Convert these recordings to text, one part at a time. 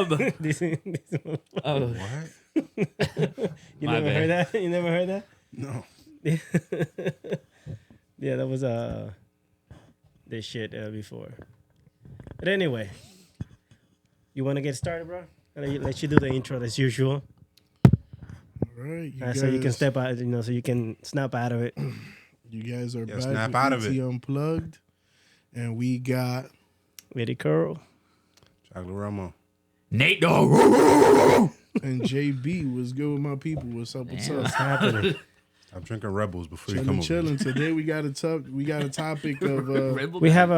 rum. This one. Oh, What? You My never bad. heard that? You never heard that? No. Yeah, that was this shit before. But anyway, you want to get started, bro? Let you do the intro as usual, All right. so you can step out. So you can snap out of it. You guys are back snap with out of ET it. Unplugged. And we got With it, curl. Chocolate Ramo. Nate Dogg. and JB. What's good with my people? What's up? What's Damn. up? What's happening? I'm drinking Rebels before you come Chilling, over. chilling. Today we got a topic of We have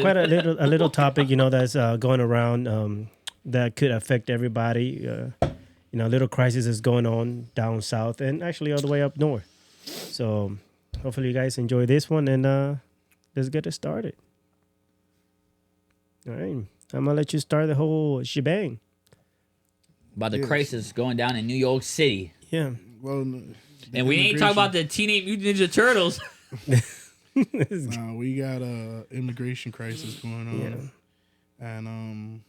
quite a little topic, that's going around that could affect everybody. A little crisis is going on down south and actually all the way up north. So hopefully you guys enjoy this one, and let's get it started. All right, I'm gonna let you start the whole shebang. About the Yes. crisis going down in New York City. Yeah. well, And we ain't talking about the Teenage Mutant Ninja Turtles. Nah, we got a immigration crisis going on, and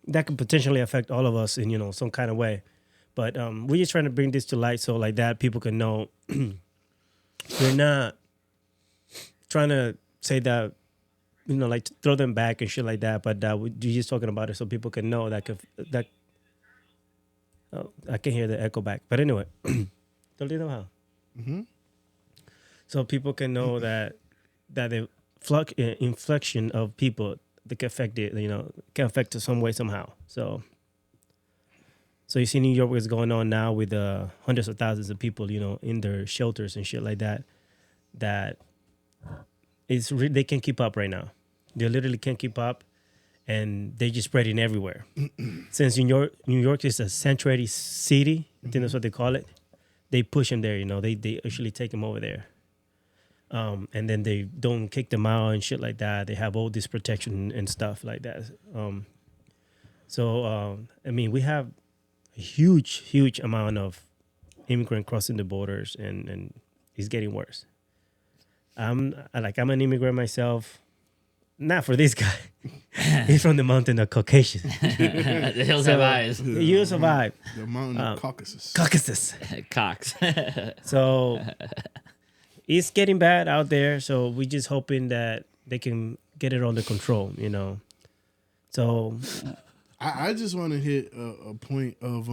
That could potentially affect all of us in some kind of way, but we're just trying to bring this to light so like that people can know we're not trying to say that like throw them back and shit like that, but we're just talking about it so people can know that oh, I can hear the echo back, but anyway. Don't you know how? Mm-hmm. So people can know that the inflection of people that can affect it, can affect it some way somehow. So you see New York is going on now with hundreds of thousands of people, in their shelters and shit like that. That they can't keep up right now. They literally can't keep up, and they're just spreading everywhere. Since New York is a sanctuary city, I think that's what they call it. They push them there, they actually take them over there. And then they don't kick them out and shit like that. They have all this protection and stuff like that. We have a huge amount of immigrant crossing the borders, and it's getting worse. I'm an immigrant myself. Not for this guy. He's from the mountain of Caucasus. The hills have eyes. You survive. the mountain of Caucasus. Caucasus. Cox. So it's getting bad out there. So we're just hoping that they can get it under control, So I just want to hit a point of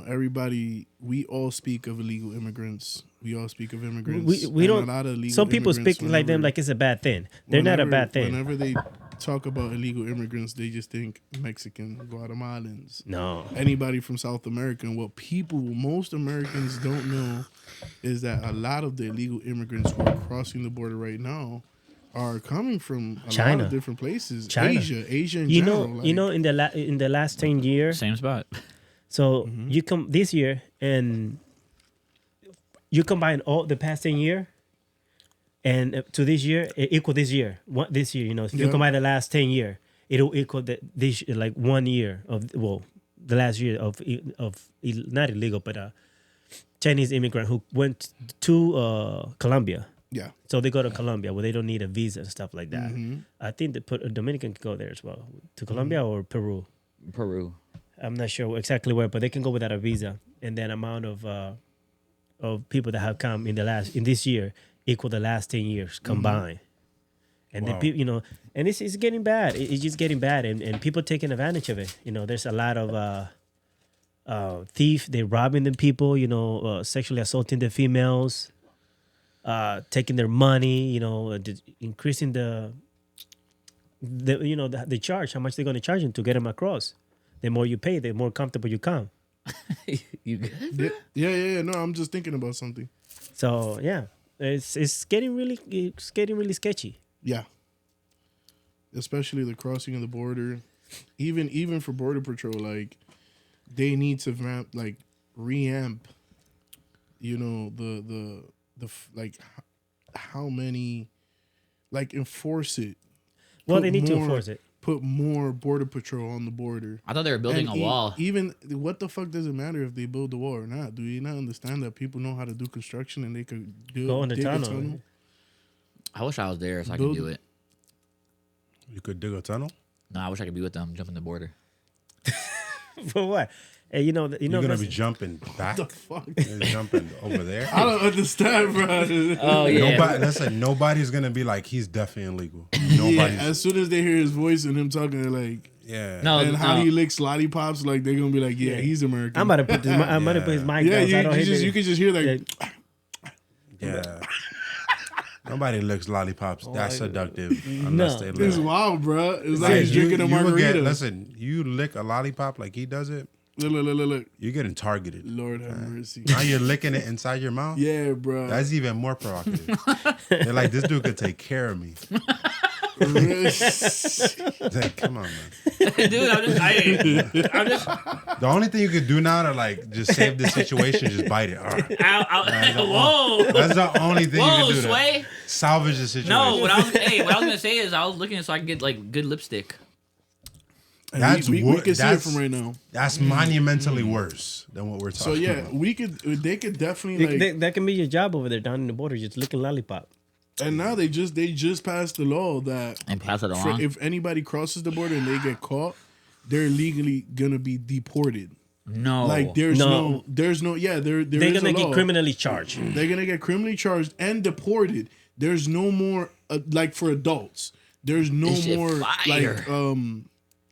everybody. We all speak of illegal immigrants. We all speak of immigrants. we And don't. a lot of illegal Some people speak immigrants, like them whenever- like it's a bad thing. They're not a bad thing. Whenever they talk about illegal immigrants, they just think Mexican, Guatemalans, No. anybody from South America. And what most Americans don't know is that a lot of the illegal immigrants who are crossing the border right now are coming from a China. lot of different places. China. Asia in general. In the last 10 years. Same spot. So you come this year and you combine all the past 10 year and to this year, it equal this year. This year, if you combine the last 10 year, it'll equal this like 1 year of the last year of not illegal, but Chinese immigrant who went to Colombia. Yeah. So they go to Colombia where they don't need a visa and stuff like that. I think a Dominican can go there as well. To Colombia or Peru. Peru. I'm not sure exactly where, but they can go without a visa. And then amount of people that have come in this year equal the last 10 years combined. And Wow. then people, and it's getting bad. It's just getting bad, and people taking advantage of it. There's a lot of thief. They're robbing the people. Sexually assaulting the females, taking their money. Increasing the charge. How much they're going to charge them to get them across. The more you pay, the more comfortable you come. You good? Yeah. No, I'm just thinking about something. So yeah, it's getting really sketchy. Yeah. Especially the crossing of the border. Even for Border Patrol, like they need to reamp, how many, enforce it. Well, Put they need to more- enforce it. Put more Border Patrol on the border. I thought they were building And a wall. Even what the fuck does it matter if they build the wall or not? Do you not understand that people know how to do construction and they could Go in the dig a tunnel. I wish I was there so I Build- could do it. You could dig a tunnel? No, I wish I could be with them, jumping the border. For what? Hey, you know, You're gonna be jumping back. What the fuck? You're jumping over there. I don't understand, bro. Oh yeah. Nobody. Listen, nobody's gonna be like he's definitely illegal. Yeah, Nobody's. as soon as they hear his voice and him talking, they're like, Yeah. No, and how no. he licks lollipops, like they're gonna be like, yeah, he's American. I'm about to put this. I'm about to put his mic yeah, down. So I don't hit you can just hear like, Yeah. Nobody licks lollipops. That's seductive. Unless they it's lick. wild, bro. It's like Guys, drinking a you will margarita. listen, you lick a lollipop like he does it, Look. you're getting targeted. Lord have mercy. Now you're licking it inside your mouth. Yeah, bro. That's even more provocative. They're like, this dude could take care of me. It's like, come on, man. Dude, I'm just. The only thing you could do now to like just save the situation, just bite it. Whoa. That's the only thing you Whoa, can do Sway. to salvage the situation. No, what I was gonna say is I was looking so I can get like good lipstick. And That's we wor- can see it that's- from right now. That's monumentally worse than what we're So talking yeah, about. they could definitely like. that can be your job over there down in the border, just licking lollipop. And now they just passed the law that And pass it along. if anybody crosses the border and they get caught, they're legally gonna be deported. No. Like They're there's no yeah there is gonna a get law. criminally charged. They're gonna get criminally charged and deported. There's no more like for adults. There's no This shit more fire. like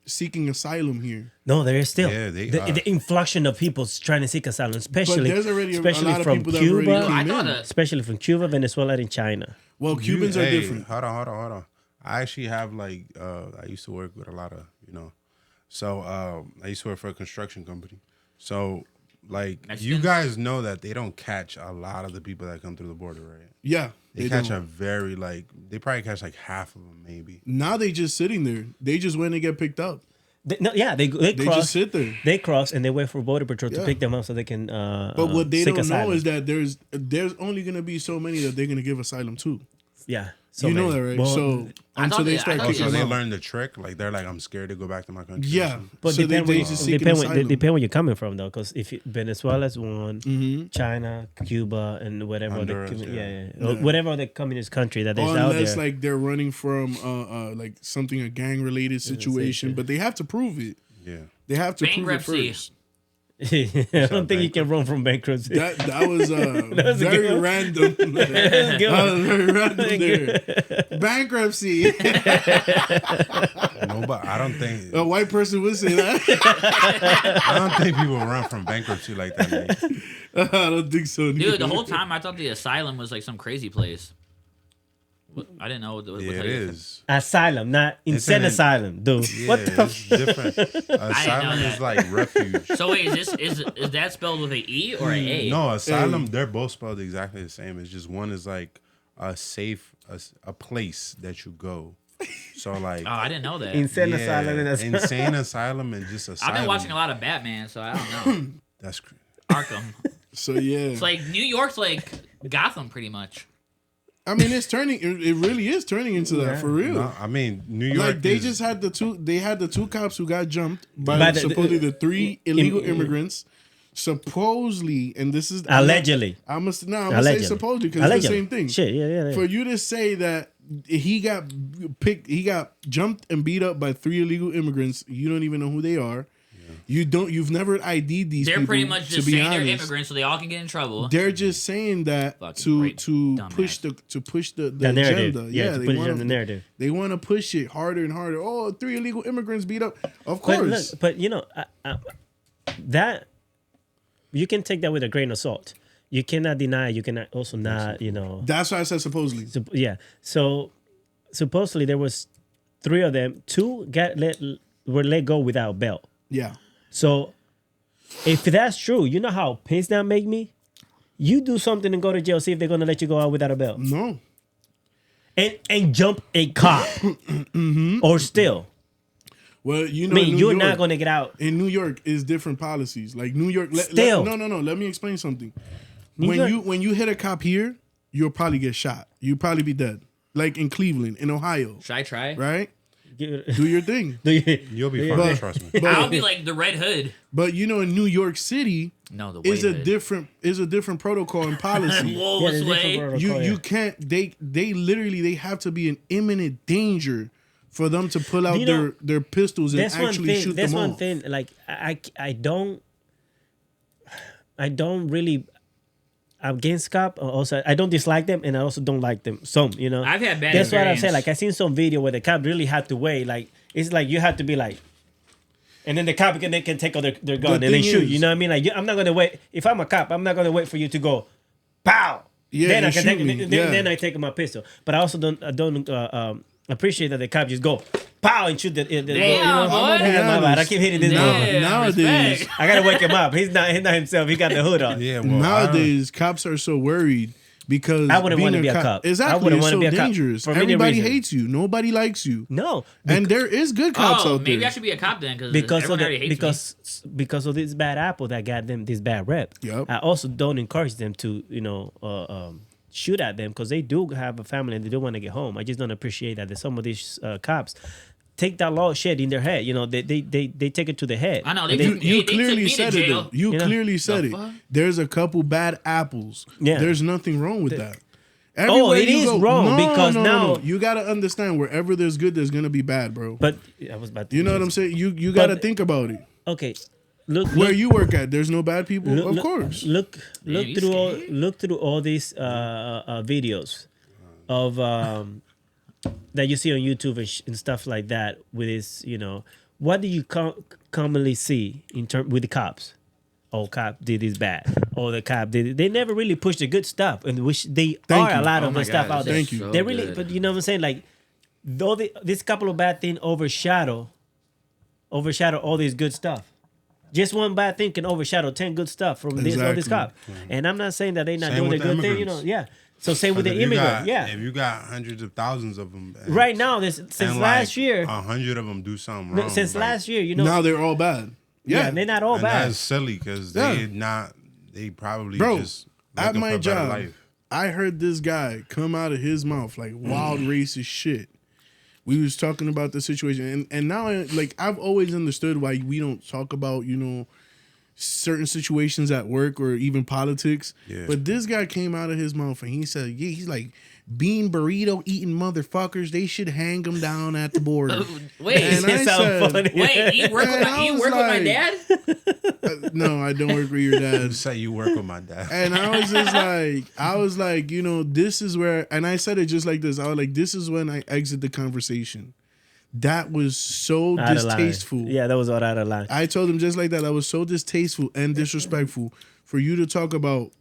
seeking asylum here. No, there is still Yeah, they the influx of people trying to seek asylum, especially there's already a especially lot of from people that already Cuba, came I in. thought especially from Cuba, Venezuela, and China. Well, Cubans are Hey, different. Hold on. I actually have like I used to work with a lot of so I used to work for a construction company. So like Mexicans? you guys know that they don't catch a lot of the people that come through the border, right? Yeah, They catch don't. a very they probably catch like half of them maybe. Now they just sitting there. They just went and get picked up. They They cross. just sit there. They cross and they wait for border patrol to Yeah. pick them up so they can. But what they seek don't know asylum. is that there's only gonna be so many that they're gonna give asylum to. Yeah, so You know many. that, right? Well, So I until thought they they- start I thought Oh, kicking so they them out. learned the trick. Like they're like, I'm scared to go back to my country. Yeah, but so depend they where, just seeking asylum. depend where you're coming from though, because if Venezuela's one, China, Cuba, and whatever Honduras, the, yeah. whatever the communist country that is Or out unless there. like they're running from like something a gang related situation, but they have to prove it. Yeah. They have to Bankruptcy. prove it first. I don't think you can run from bankruptcy. That was was a very good one. random. That was very random there. Bankruptcy. No, but I don't think A white person would say that. I don't think people run from bankruptcy like that. Man. I don't think so. Dude, the whole time I thought the asylum was like some crazy place. I didn't know what Yeah, it is. Asylum, not insane an- asylum, dude. Yeah, What the? it's different. Asylum that. is like refuge. So wait, is that spelled with a E or a A? No, asylum. They're both spelled exactly the same. It's just one is like a safe, a place that you go. So like Oh, I didn't know that. Insane asylum and asylum. insane asylum and just asylum. I've been watching a lot of Batman, so I don't know. That's Arkham. So yeah, It's like New York's like Gotham, pretty much. I mean, it's turning. It really is turning into that for real. no, I mean New York. Like they is- just had the two. They had the two cops who got jumped by By the- supposedly the three illegal immigrants. Supposedly, and this is Allegedly. I must no. I'm gonna Allegedly. say supposedly because it's the same thing. Shit, yeah. For you to say that he got picked, he got jumped and beat up by three illegal immigrants. You don't even know who they are. You've never ID'd these They're people. pretty much to just be saying they're honest. immigrants, so they all can get in trouble. They're just saying that Fucking right, to dumbass. push the The narrative. agenda. Yeah, to they put it wanna, on the narrative. They want to push it harder and harder. Oh, three illegal immigrants beat up. Of But course. look, but you know that you can take that with a grain of salt. You cannot deny. You cannot also not. That's why I said supposedly. Yeah. So supposedly there was 3 of them. 2 were let go without bail. Yeah. So if that's true, you know how pissed that make me? You do something and go to jail, see if they're gonna let you go out without a bail. No. And jump a cop. Or still. Well, you know, I mean, in New you're York, not gonna get out. In New York is different policies. Like New York. Still. No. Let me explain something. York- When you hit a cop here, you'll probably get shot. You'll probably be dead. Like in Cleveland, in Ohio, Should I try? right? Do your thing. You'll be fine. But- Trust me. I'll be like the Red Hood. But you know, in New York City, No, the is White a Hood. different protocol and policy. Whoa, Yeah, there's Sway. different protocol, You can't. They literally they have to be in imminent danger for them to pull out their pistols and actually shoot them off. That's one thing. Like I don't really. I'm against cop. Also, I don't dislike them, and I also don't like them. Some, you know. I've had bad. That's what I'm saying. Like I seen some video where the cop really had to wait. Like it's like you have to be like, and then the cop can take out their gun and then shoot. You know what I mean? Like I'm not gonna wait. If I'm a cop, I'm not gonna wait for you to go, pow. Yeah, then I can take. Then I take my pistol. But I also don't appreciate that the cop just go pow and shoot the Damn, you know, boy. I keep hitting this boy. Nowadays, respect. I gotta wake him up. He's not himself. He got the hood on. Yeah, well, nowadays cops are so worried because I wouldn't want to be a cop. Exactly, I wouldn't it's want to so be a cop. dangerous. For many Everybody reasons. hates you. Nobody likes you. No, And there is good cops out there. Maybe I should be a cop then, because everyone already hates me. because of this bad apple that got them this bad rep. Yep. I also don't encourage them to shoot at them because they do have a family and they do want to get home. I just don't appreciate that some of these cops take that law shit in their head. You know, they take it to the head. I know. You They clearly took me said to it jail. though. You clearly said The it. fuck? There's a couple bad apples. Yeah. There's nothing wrong with that. Oh, Everywhere it you is go- wrong because now- no. You gotta understand wherever there's good, there's gonna be bad, bro. But I was about to. You know what I'm saying? You gotta But- think about it. Okay, look Where you work at, there's no bad people. Of look- course. Look Man, you through all these videos of that you see on YouTube and stuff like that. With this, you know, what do you commonly see in term with the cops? Oh, cop did this bad. Oh, the cop did it. They never really push the good stuff, and which they Thank are you. a lot Oh of my the stuff God, out there. Thank you. so They really, good. but you know what I'm saying? Like, though this couple of bad things overshadow all this good stuff. Just one bad thing can overshadow 10 good stuff from all this Exactly. cop. And I'm not saying that they're not Same doing the with the good thing, you know. immigrants. Yeah. So same with the If you immigrant. got- Yeah. If you got hundreds of thousands of them, Right now, since last year, 100 of them do something wrong. since like, last year, you know. Now they're all bad. yeah, Yeah. they're not all and bad. that's silly because Yeah. they probably Bro, just at looking my for a better job, life. I heard this guy come out of his mouth like wild racist shit. We was talking about the situation, and now I've always understood why we don't talk about certain situations at work or even politics. Yeah. But this guy came out of his mouth and he said, "Yeah, he's like bean burrito eating motherfuckers. They should hang them down at the border." Wait, And I It sounds said- funny. wait, you work with And I was with my like- dad? No, I don't work with your dad. You say you work with my dad. And I was just like, this is where, and I said it just like this. I was like, this is when I exit the conversation. That was so Out of line. distasteful. Yeah, that was all out of line. I told him just like that. That was so distasteful and disrespectful for you to talk about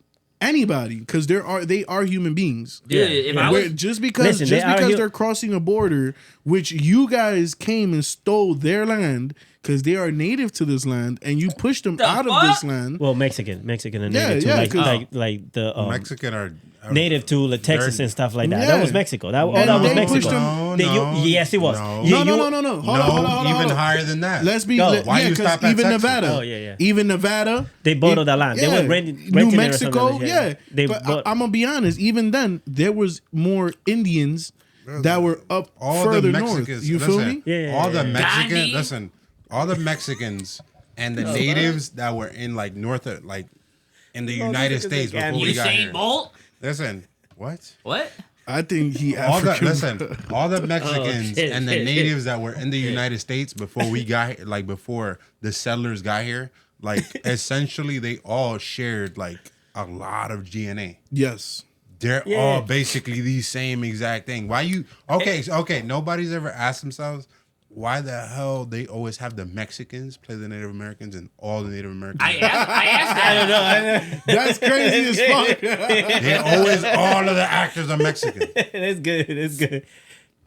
anybody because they are human beings. Dude, if I was Just because Listen, they are they're crossing a border, which you guys came and stole their land because they are native to this land, and you pushed them The out of fuck? this land. Well, Mexican and Yeah, native too. yeah, Like, 'cause- like the Mexican are native to Texas They're- and stuff like that. Yeah. That was Mexico. That was they Mexico. pushed them- Yes, it was. No. Yeah, No. you- Hold on. No, Hold even on. higher than that. Let's be. No. Why you 'cause stop at even Texas? Nevada. Oh, yeah. Even Nevada. They bought the land. They were renting New it or Mexico. something like that. Yeah. They But bought- I'm gonna be honest. Even then, there was more Indians that were up all further the north. Mexicans. You feel listen, me? Yeah. All the Gandhi? Mexicans. Listen, all the Mexicans and the natives that were in like in the United Mexicans States and before we got Usain here. Bolt? The What? What? I think he All the African. all the Mexicans shit, and the shit, natives that were in the United States before we got here, like before the settlers got here, like essentially they all shared like a lot of DNA. Yes. They're Yeah. all basically the same exact thing. Why you okay? Nobody's ever asked themselves why the hell they always have the Mexicans play the Native Americans and all the Native Americans. I asked that. I don't know. That's crazy as fuck. They always all of the actors are Mexican. That's good. That's good.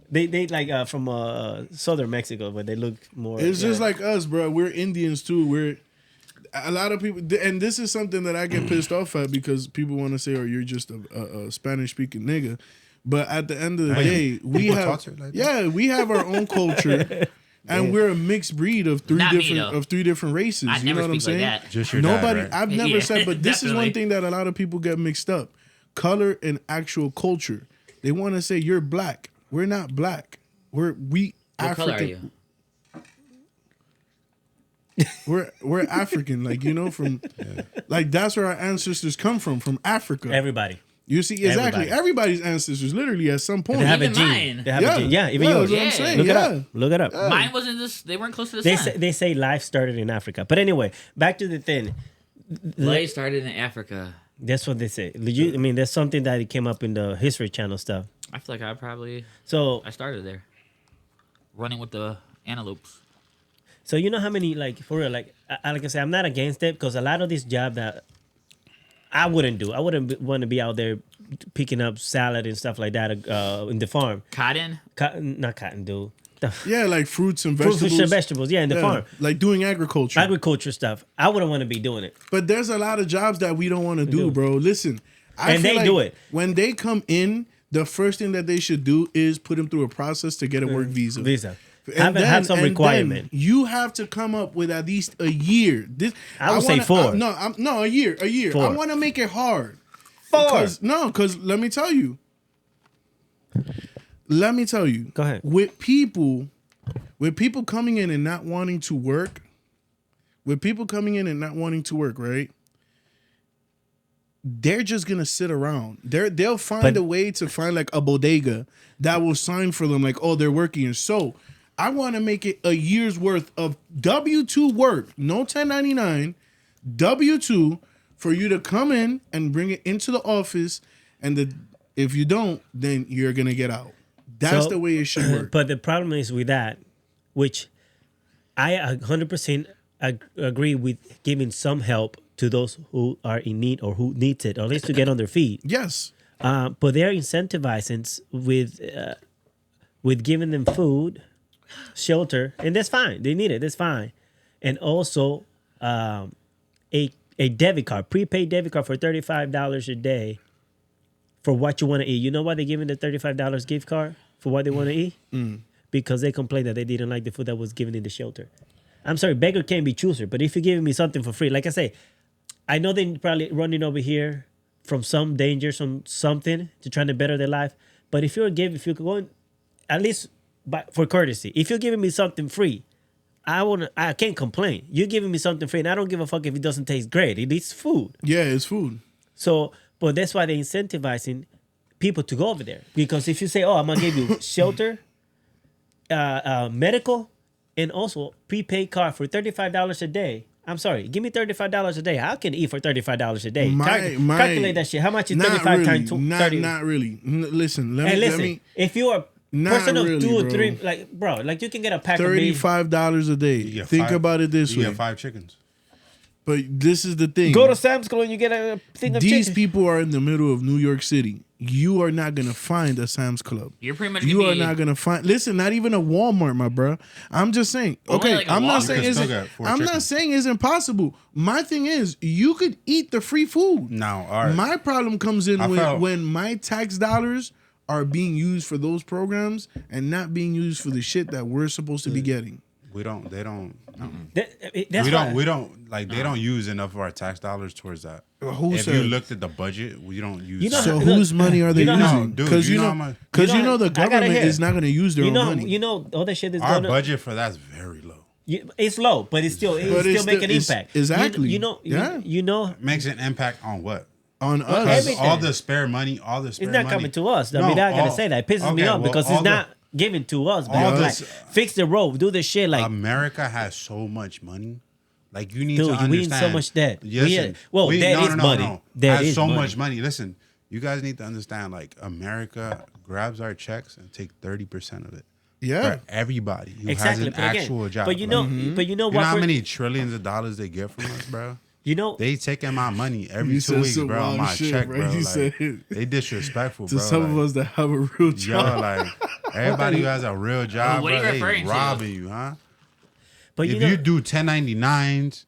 They like from southern Mexico, but they look more. It's just like us, bro. We're Indians too. We're a lot of people, and this is something that I get pissed off at because people want to say, "Oh, you're just a Spanish speaking nigga." But at the end of the day, we People have talk to you like that? we have our own culture, and we're a mixed breed of three Not me, different races. I you never know what I'm speak like saying? that. Just your dad, Nobody. right? I've never Yeah, said, but this is one definitely. thing that a lot of people get mixed up: color and actual culture. They want to say you're black. We're not black. We What African. color are you? We're African, like from like that's where our ancestors come from Africa. everybody. You see, exactly. Everybody. Everybody's ancestors, literally, at some point. They have a Even gene. mine. They have a gene. Yeah, even yeah, yours. that's what I'm Yeah. saying. Look yeah. it up. Look it up. Mine wasn't this. They weren't close to the They sun. say life started in Africa. But anyway, back to the thing. Life started in Africa. That's what they say. Legit, I mean, there's something that it came up in the History Channel stuff. I feel like So I started there, running with the antelopes. So you know how many, like, for real, like I say, I'm not against it because a lot of this job that I wouldn't do. I wouldn't want to be out there picking up salad and stuff like that in the farm. Cotton. Not cotton, dude. Yeah, like fruits and vegetables. Fruits and vegetables, yeah, in the Yeah, farm. like doing agriculture. Agriculture stuff. I wouldn't want to be doing it. But there's a lot of jobs that we don't want to do, bro. Listen, And feel they do it. When they come in, the first thing that they should do is put them through a process to get a work visa. Have some requirement. You have to come up with at least a year. I would say 4. No, a year. 4. I want to make it hard. 4. Because let me tell you. Go ahead. With people coming in and not wanting to work, right? They're just gonna sit around. They'll find a way to find like a bodega that will sign for them, like, oh, they're working. And so I want to make it a year's worth of W-2 work, no 1099, W-2 for you to come in and bring it into the office. And if you don't, then you're gonna get out. That's the way it should work. But the problem is with that, which I 100% agree with giving some help to those who are in need or who needs it, or at least to get on their feet. Yes. But they're incentivizing with giving them food, shelter, and that's fine. They need it. That's fine. And also a debit card, prepaid debit card for $35 a day for what you want to eat. You know why they're giving the $35 gift card for what they want to eat? Because they complained that they didn't like the food that was given in the shelter. I'm sorry, beggar can't be chooser, but if you're giving me something for free, like I say, I know they're probably running over here from some danger, something to trying to better their life. But if you're going, at least for courtesy, if you're giving me something free, I can't complain. You're giving me something free, and I don't give a fuck if it doesn't taste great. It is food. Yeah, it's food. So, but that's why they're incentivizing people to go over there. Because if you say, "Oh, I'm gonna give you shelter, medical, and also prepaid card for $35 a day," I'm sorry, give me $35 a day. I can eat for $35 a day. Calculate that shit. How much is 35 times 30? Not really. Listen, let me. If you are Not person of really, 2 or bro. 3, like you can get a pack of beef. $35 a day. You get Think 5 about it this You way. get 5 chickens. But this is the thing. Go to Sam's Club and you get a thing of These chicken. people are in the middle of New York City. You are not gonna find a Sam's Club. You're pretty much You gonna are be, not gonna find. Listen, not even a Walmart, my bro. I'm just saying. Only Okay, like a I'm not Walmart. saying You can still isn't. get 4 I'm not chickens. saying it's impossible. My thing is, you could eat the free food. No, all right. My problem comes in I felt- when my tax dollars are being used for those programs and not being used for the shit that we're supposed to be getting. They don't. That's We don't like. They don't use enough of our tax dollars towards that. Who If said? you looked at the budget, we don't use. You know So Look, whose money are they you know how- using? Dude, Because you you know know, how much- because you know the I gotta government hear. is not going to use their own money. You know, all that shit is our going on. budget for that's very low. It's low, but it's still But still it's making it's- impact. exactly. You know, Yeah. you know, Makes an impact on what? On us. Because Everything. all the spare money, it's not money, coming to us. I No, mean, I gotta all- say that. It pisses me okay, off well, because all it's not given to us. all Man. Like, this- fix the road, do this shit. Like, America has so much money. Like you need Dude, to we understand. in so much debt. Listen, Debt is money. Debt has is so money. much money. Listen, you guys need to understand. Like America grabs our checks and take 30% of it. Yeah. For everybody who exactly. has an But again, actual job. but you know, Like, but you know you know what? how many trillions of dollars they get from us, bro? You know, They taking my money every You 2 said weeks, some bro. On wild my shit, check, bro. bro. You Like, said- they disrespectful, To bro. some of Like, us that have a real yo, job. like everybody who has a real job, what are you bro, referring they to? robbing you, huh? but If you know, you do 1099s,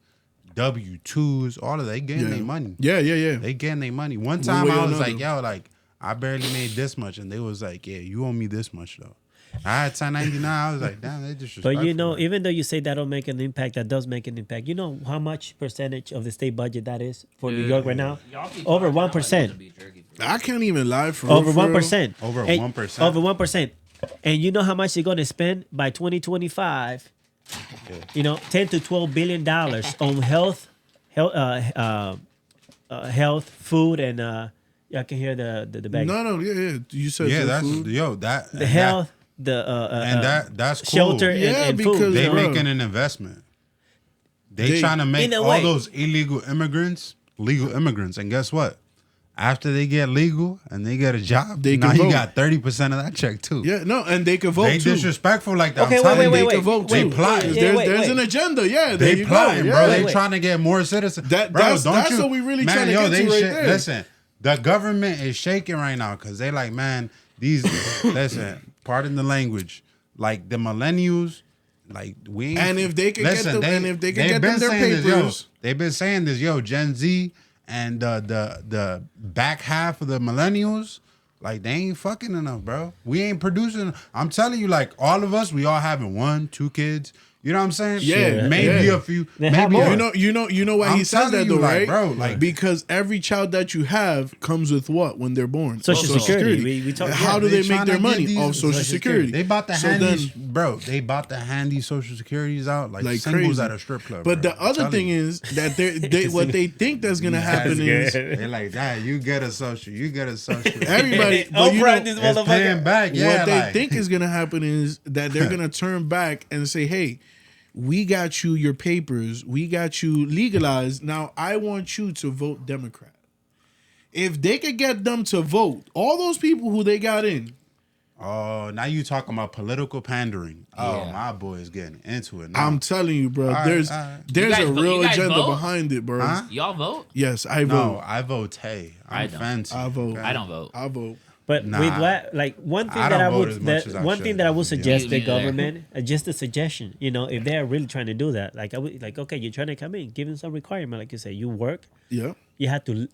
W-2s, all of that, they getting their money. Yeah. They getting their money. One One time way or I was another. like, yo, like, I barely made this much. And they was like, yeah, you owe me this much, though. I had 1099. I was like, damn, they disrespectful. but you know, man. even though you say that don't make an impact, that does make an impact. You know how much percentage of the state budget that is for New York right now? Over 1%. I can't even lie for Over real, for real. 1%. Over And- 1%. Over 1%. And you know how much they're gonna spend by 2025? You know, 10 to 12 billion dollars on health, food, I can hear the bag. No, yeah. You said Yeah, the that's food. The health, and that's cool. shelter, Yeah, and because food. They you know? making an investment. They They- trying to make In a all way. those illegal immigrants legal immigrants, and guess what? After they get legal and they get a job, They now can you vote. got 30% of that check too. Yeah, no, and they can vote They too. disrespectful like that. Okay, I'm wait, telling wait, you, wait, They can vote They too. plotting. Yeah, There's an agenda. Yeah, there They you plotting, go. bro. Yeah. They Wait. trying to get more citizens. That- bro, that's- don't that's you, what we really man, trying to yo, get they to right shit- there. Listen, the government is shaking right now because they like, man, these. Listen, pardon the language. Like the millennials, like we. Ain't, And if they can get them- and if they can they've get been them their saying this, yo, papers. they've been saying this, yo, Gen Z and the back half of the millennials. Like they ain't fucking enough, bro. We ain't producing. I'm telling you, like all of us, we all having 1, 2 kids. You know what I'm saying? Yeah, maybe yeah. a few. They have maybe more. a- You know why I'm he says telling that you, though, like, right? bro, like- because every child that you have comes with what when they're born? Social Security. We talk- How yeah, do they tryna make their get money these- off Social Security? They bought the So handies, then- bro. They bought the handy Social Securities out like, Like singles crazy. at a strip club. But bro. the I'm other telling thing you. is that they what they think that's gonna happen That's is good. They're like, Dad, you get a social, you get a social. everybody. Oh, but you Brad, know, this It's paying motherfucker. back. Yeah, what they like, think is gonna happen is that they're gonna turn back and say, "Hey, we got you your papers. We got you legalized. Now I want you to vote Democrat." If they could get them to vote, all those people who they got in, Oh, now you talking about political pandering. Oh, Yeah. my boy is getting into it now. I'm telling you, bro. right, There's all right. there's You a guys vo- real you guys agenda vote? behind it, bro. Huh? Y'all vote? Yes, I No, vote. I vote Tay. I I'm don't. fancy. I vote. okay? I don't vote. I vote. But Nah. with what, like one thing I that don't I vote would, as much as I one should, thing that I would to be suggest honest. the Me neither. government, just a suggestion, if they're really trying to do that, like I would, like okay, you're trying to come in, give them some requirement, like you say, you work, Yeah. you have to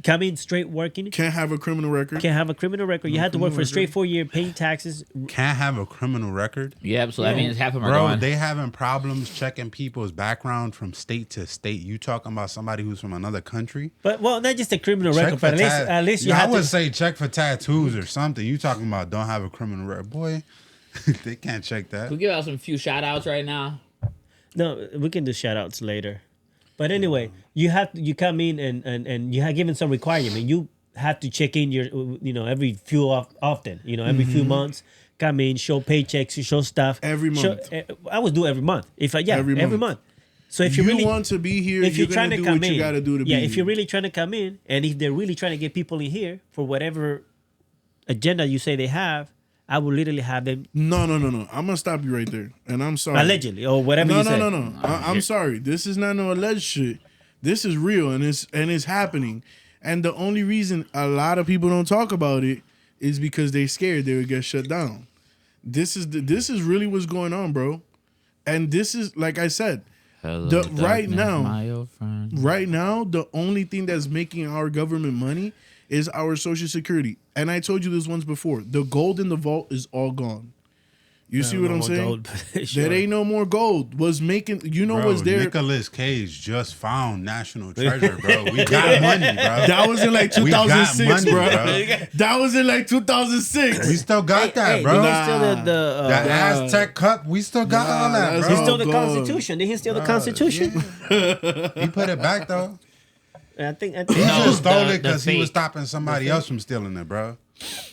come in straight working, Can't have a criminal record. can't have a criminal record, you have to work for a straight 4 year, paying taxes. Can't have a criminal record. Yep. So that means half of them are Bro, gone. they having problems checking people's background from state to state. You talking about somebody who's from another country? But well, not just a criminal Check record, for but at least you I have would to. say check for tattoos or something. You talking about don't have a criminal record, boy? They can't check that. We'll give out some few shout outs right now. No, we can do shout outs later. But anyway, you come in and you have given some requirement. You have to check in your every few often, every few months. Come in, show paychecks, you show stuff. Every month. I would do every month. Every month. month. So if you you really want to be here, if you're you're trying gonna to do come what in, you gotta do to be if here. you're really trying to come in, and if they're really trying to get people in here for whatever agenda you say they have, I will literally have them No. I'm gonna stop you right there, and I'm sorry. allegedly or whatever No, you no, say. no. I'm sorry. This is not no alleged shit. This is real, and it's happening. And the only reason a lot of people don't talk about it is because they scared they would get shut down. This is really what's going on, bro. And this is like I said, Hello, right darkness, now- my old friend. right now, the only thing that's making our government money is our Social Security. And I told you this once before. The gold in the vault is all gone. You see what I'm saying? There ain't no more gold. Was making Bro, was there. Nicolas Cage just found national treasure, bro. We got money, bro. That was in like We got 2006, money, bro. bro. That was in like 2006. We still got that, bro. They still The the Aztec Cup, we still got all that, that's They bro. still the God. Constitution. They still the Constitution. He put it back though. I think He No, just stole the- it because the he was fake. stopping somebody else from stealing it, bro.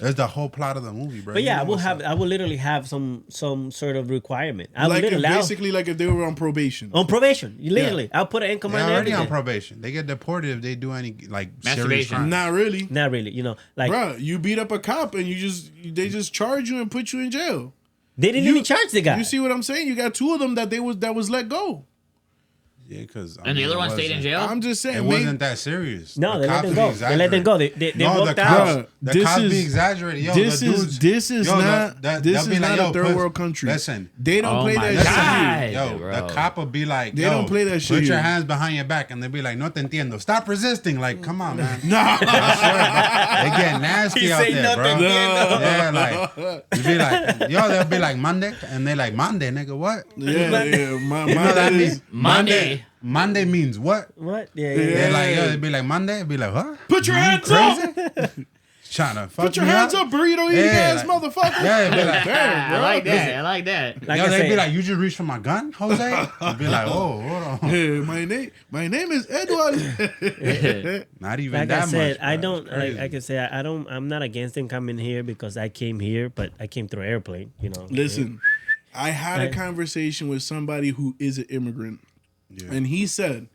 That's the whole plot of the movie, bro. But You yeah, know what's up. I will literally have some sort of requirement. I will Like literally allow basically like if they were on probation. on probation. Literally, I'll put an income They're on already everything. on probation. They get deported if they do any like serious Masturbation. crimes. Not really. Not really, like Bruh, you beat up a cop and they just charge you and put you in jail. they didn't even charge the guy. You see what I'm saying? You got two of them that was let go. Yeah, because And the other one stayed in jail? I'm just saying, It maybe- wasn't that serious. No, The they let cops them be go. They let them go. They No, walked the out. cops, Bruh, the this cops be is- exaggerating. Yo, this the is dudes, this is yo, not they'll this be is like, not yo, a third put- world country. Listen, They don't Oh play my that God. shit. yo, bro. the cop will be like, They yo, don't play that shit Put your here. hands behind your back, and they'll be like, no te entiendo. Stop resisting. Like, come on, man. Nah. They get nasty out say there, no bro. te entiendo. Yeah, like you be like, yo, they'll be like Monday, and they like Monday, nigga. What? Yeah. My You know that means Monday. Monday means what? What? Yeah. They're like, yo, Yeah. they'd be like Monday. They'd be like, huh? Put your hands up. trying to fuck Put your me hands up, burrito eating ass like- motherfucker. Yeah, be like, Damn, bro. I like that. I like that. Like yo, I they be said, like, you just reached for my gun, Jose? I'd be like, oh, hold on. Yeah, my name is Edward. Not even like that I said, much. I bro. don't It's like. crazy. I can say I don't. I'm not against him coming here because I came here, but I came through airplane. You know. Listen, I had a Right. conversation with somebody who is an immigrant, Yeah. and he said,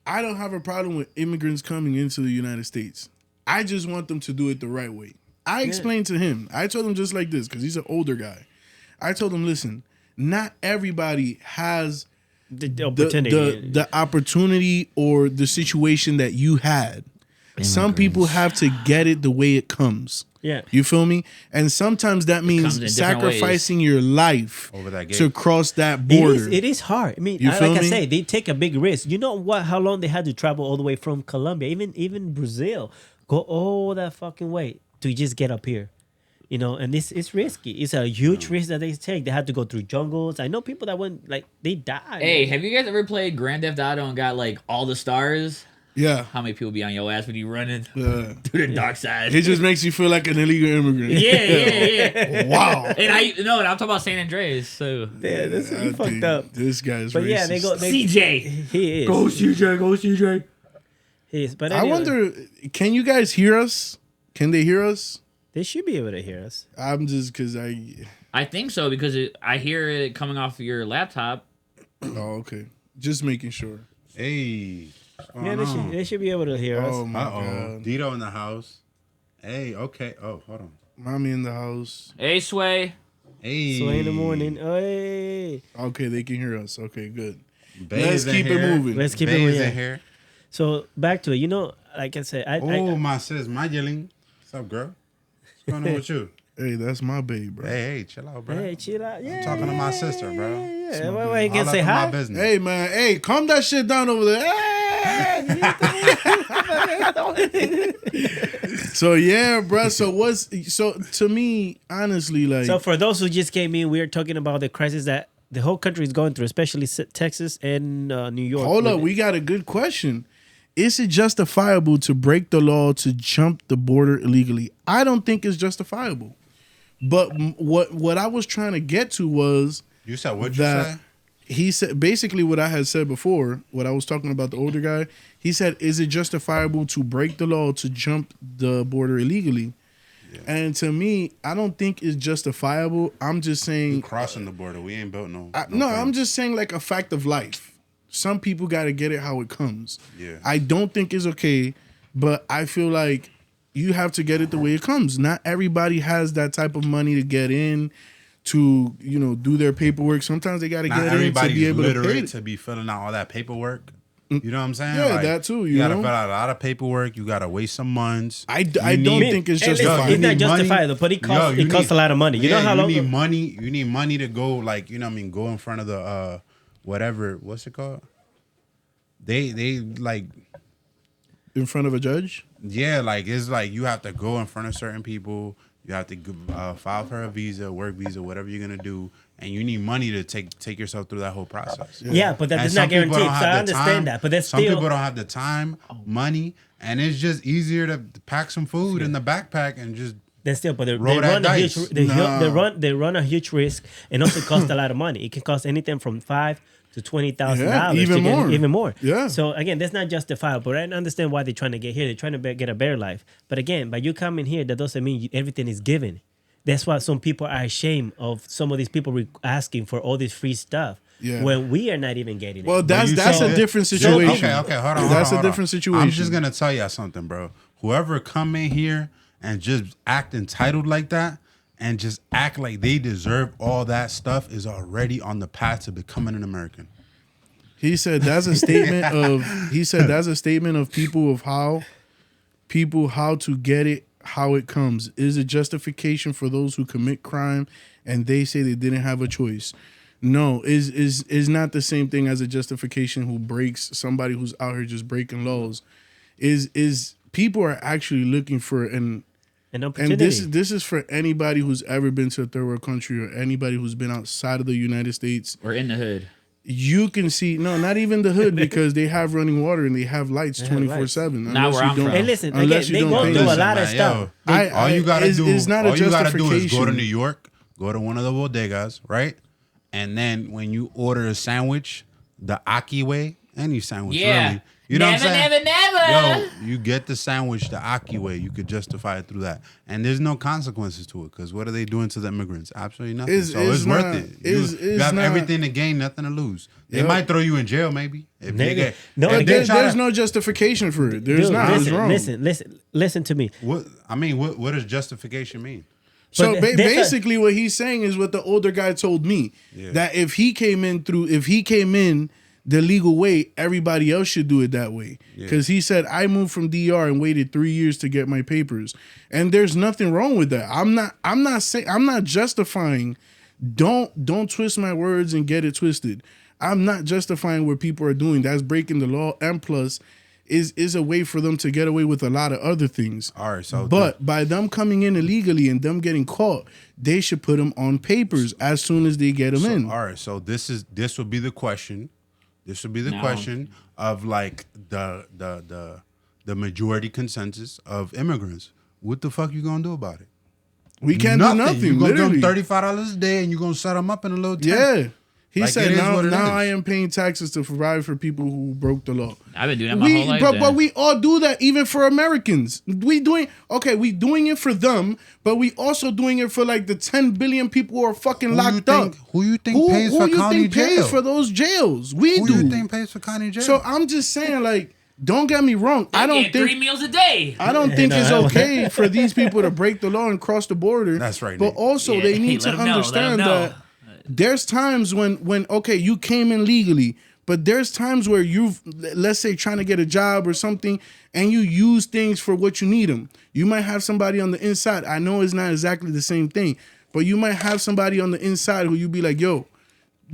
I don't have a problem with immigrants coming into the United States. I just want them to do it the right way. I explained to him, I told him just like this, because he's an older guy. I told him, listen, not everybody has the opportunity. the opportunity or the situation that you had. Some people have to get it the way it comes. Yeah. You feel me? And sometimes that comes in means different sacrificing your life Over that gate. to cross that border. It is hard. I mean, You feel like I me? say, they take a big risk. You know what? How long they had to travel all the way from Colombia, even Brazil, go all that fucking way to just get up here. You know, and it's risky. It's a huge risk that they take. They had to go through jungles. I know people that went like they died. Hey, have you guys ever played Grand Theft Auto and got like all the stars? Yeah. How many people be on your ass when you running Yeah. to the dark side? It just makes you feel like an illegal immigrant. yeah. Wow. And I'm talking about San Andreas. So Yeah, this he fucked Dude, up. This guy's But racist. yeah, they go. CJ, He is. CJ, go CJ. He is. But I anyway, wonder, can you guys hear us? Can they hear us? they should be able to hear us. I'm just because I think so because I hear it coming off of your laptop. Oh, okay. Just making sure. Hey. what's Yeah, going on? they should be able to hear Oh us. my Uh-oh. god. Dito in the house. Hey, okay. Oh, hold on. Mommy in the house. Hey, Sway. Hey. So in the morning, hey. Okay, they can hear us. Okay, good. Bae's Let's keep in it here. moving. Let's keep Bae's it moving. in Yeah. here. So back to it. You know, like I said, Oh, my sis, my yelling. What's up, girl? What's going on with you? Hey, that's my babe, bro. Hey, chill out, bro. hey, chill out. Yeah, talking to my sister, bro. Yeah, wait, you All can up say in hi. my business. Hey, man. Hey, calm that shit down over there. Hey! So yeah, bro. So to me, honestly, like So for those who just came in, we are talking about the crisis that the whole country is going through, especially Texas and New York. hold with up, it. we got a good question. Is it justifiable to break the law to jump the border illegally? I don't think it's justifiable. But what I was trying to get to was You said what you that said? he said basically what I had said before, what I was talking about the older guy. He said, is it justifiable to break the law to jump the border illegally? Yeah. And to me, I don't think it's justifiable. I'm just We saying, crossing the border. We ain't built no. no, I'm fence. just saying like a fact of life. Some people got to get it how it comes. Yeah. I don't think it's okay, but I feel like you have to get it the way it comes. Not everybody has that type of money to get in, to do their paperwork. Sometimes they got to Not get in to everybody's be able to pay. literate to be filling out all that paperwork. You know what I'm saying? Yeah, that too, you gotta know? fill out a lot of paperwork. You gotta wait some months. I You don't need- think it's Hey, listen, justified. it's not need money. justified, but it costs. Yo, It costs a lot of money. You know how long? you need money. You need money to go, like, you know what I mean, go in front of the whatever. What's it called? They like, In front of a judge? yeah, like it's like you have to go in front of certain people. You have to file for a visa, work visa, whatever you're gonna do, and you need money to take yourself through that whole process. Yeah, but that And is some not people guaranteed. don't So I have the understand time. that, but that's some still. people don't have the time, money, and it's just easier to pack some food in the backpack and just. Then still, but they Roll that run a huge, dice. they run a huge risk, and also cost a lot of money. It can cost anything from $5,000 to $20,000, Yeah, even more. even more. Yeah. So again, that's not justifiable. But I understand why they're trying to get here. They're trying to get a better life. But again, by you coming here, that doesn't mean everything is given. That's why some people are ashamed of some of these people asking for all this free stuff. Yeah. When we are not even getting Well, it. that's you a said- different So, situation. Okay, hold on. That's hold a on. different situation. I'm just gonna tell you something, bro. Whoever come in here and just act entitled like that and just act like they deserve all that stuff is already on the path to becoming an American. He said that's a statement of people how to get it how it comes. Is a justification for those who commit crime and they say they didn't have a choice. No, is not the same thing as a justification who breaks somebody who's out here just breaking laws. Is people are actually looking for An and opportunity. this is for anybody who's ever been to a third world country or anybody who's been outside of the United States. We're in the hood. you can see not even the hood because they have running water and they have lights 24/7. Not where I'm from. Hey, listen, again, unless you they don't go pay through a attention. lot of Man, stuff. yo, all you gotta do, it's not a all you gotta do is go to justification. New York, go to one of the bodegas, right? And then when you order a sandwich, the Aki way, any sandwich, Yeah. really, you know Never, what I'm saying? never. Yo, you get the sandwich the Aki way, you could justify it through that, and there's no consequences to it because what are they doing to the immigrants? Absolutely nothing. It's So it's worth not- it. You have not- everything to gain, nothing to lose. They Yep. might throw you in jail, maybe. If they Nigga. get, No, if But they try there's to- no justification for it. There's Dude, not. It's wrong. listen to me. What does justification mean? So But there's a- basically, what he's saying is what the older guy told me, Yeah. that if he came in the legal way, everybody else should do it that way. Because he said, I moved from DR and waited 3 years to get my papers, and there's nothing wrong with that. I'm not justifying. Don't twist my words and get it twisted. I'm not justifying what people are doing. That's breaking the law, and plus, is a way for them to get away with a lot of other things. All right, so But by them coming in illegally and them getting caught, they should put them on papers as soon as they get them in. All right, so this would be the question. This would be the No. question of like the majority consensus of immigrants. What the fuck you gonna do about it? We can't do nothing. You're gonna give Literally. them $35 a day, and you're gonna set them up in a little tent. Yeah. He Like, said, it is now what it is. I am paying taxes to provide for people who broke the law. I've been doing that my whole life. But then. we all do that even for Americans. We doing it for them, but we also doing it for like the 10 billion people who are fucking locked up. Who you think pays for you county think pays jail? for those jails? We Who do. you think pays for county jail? So I'm just saying, like, don't get me wrong. I don't Get 3 think meals a day. I don't think it's okay for these people to break the law and cross the border. That's right, But Nate. also Yeah, they need let to 'em know, understand let 'em know. that there's times when okay, you came in legally, but there's times where you've, let's say, trying to get a job or something, and you use things for what you need them. You might have somebody on the inside. I know it's not exactly the same thing, but you might have somebody on the inside who you be like, yo,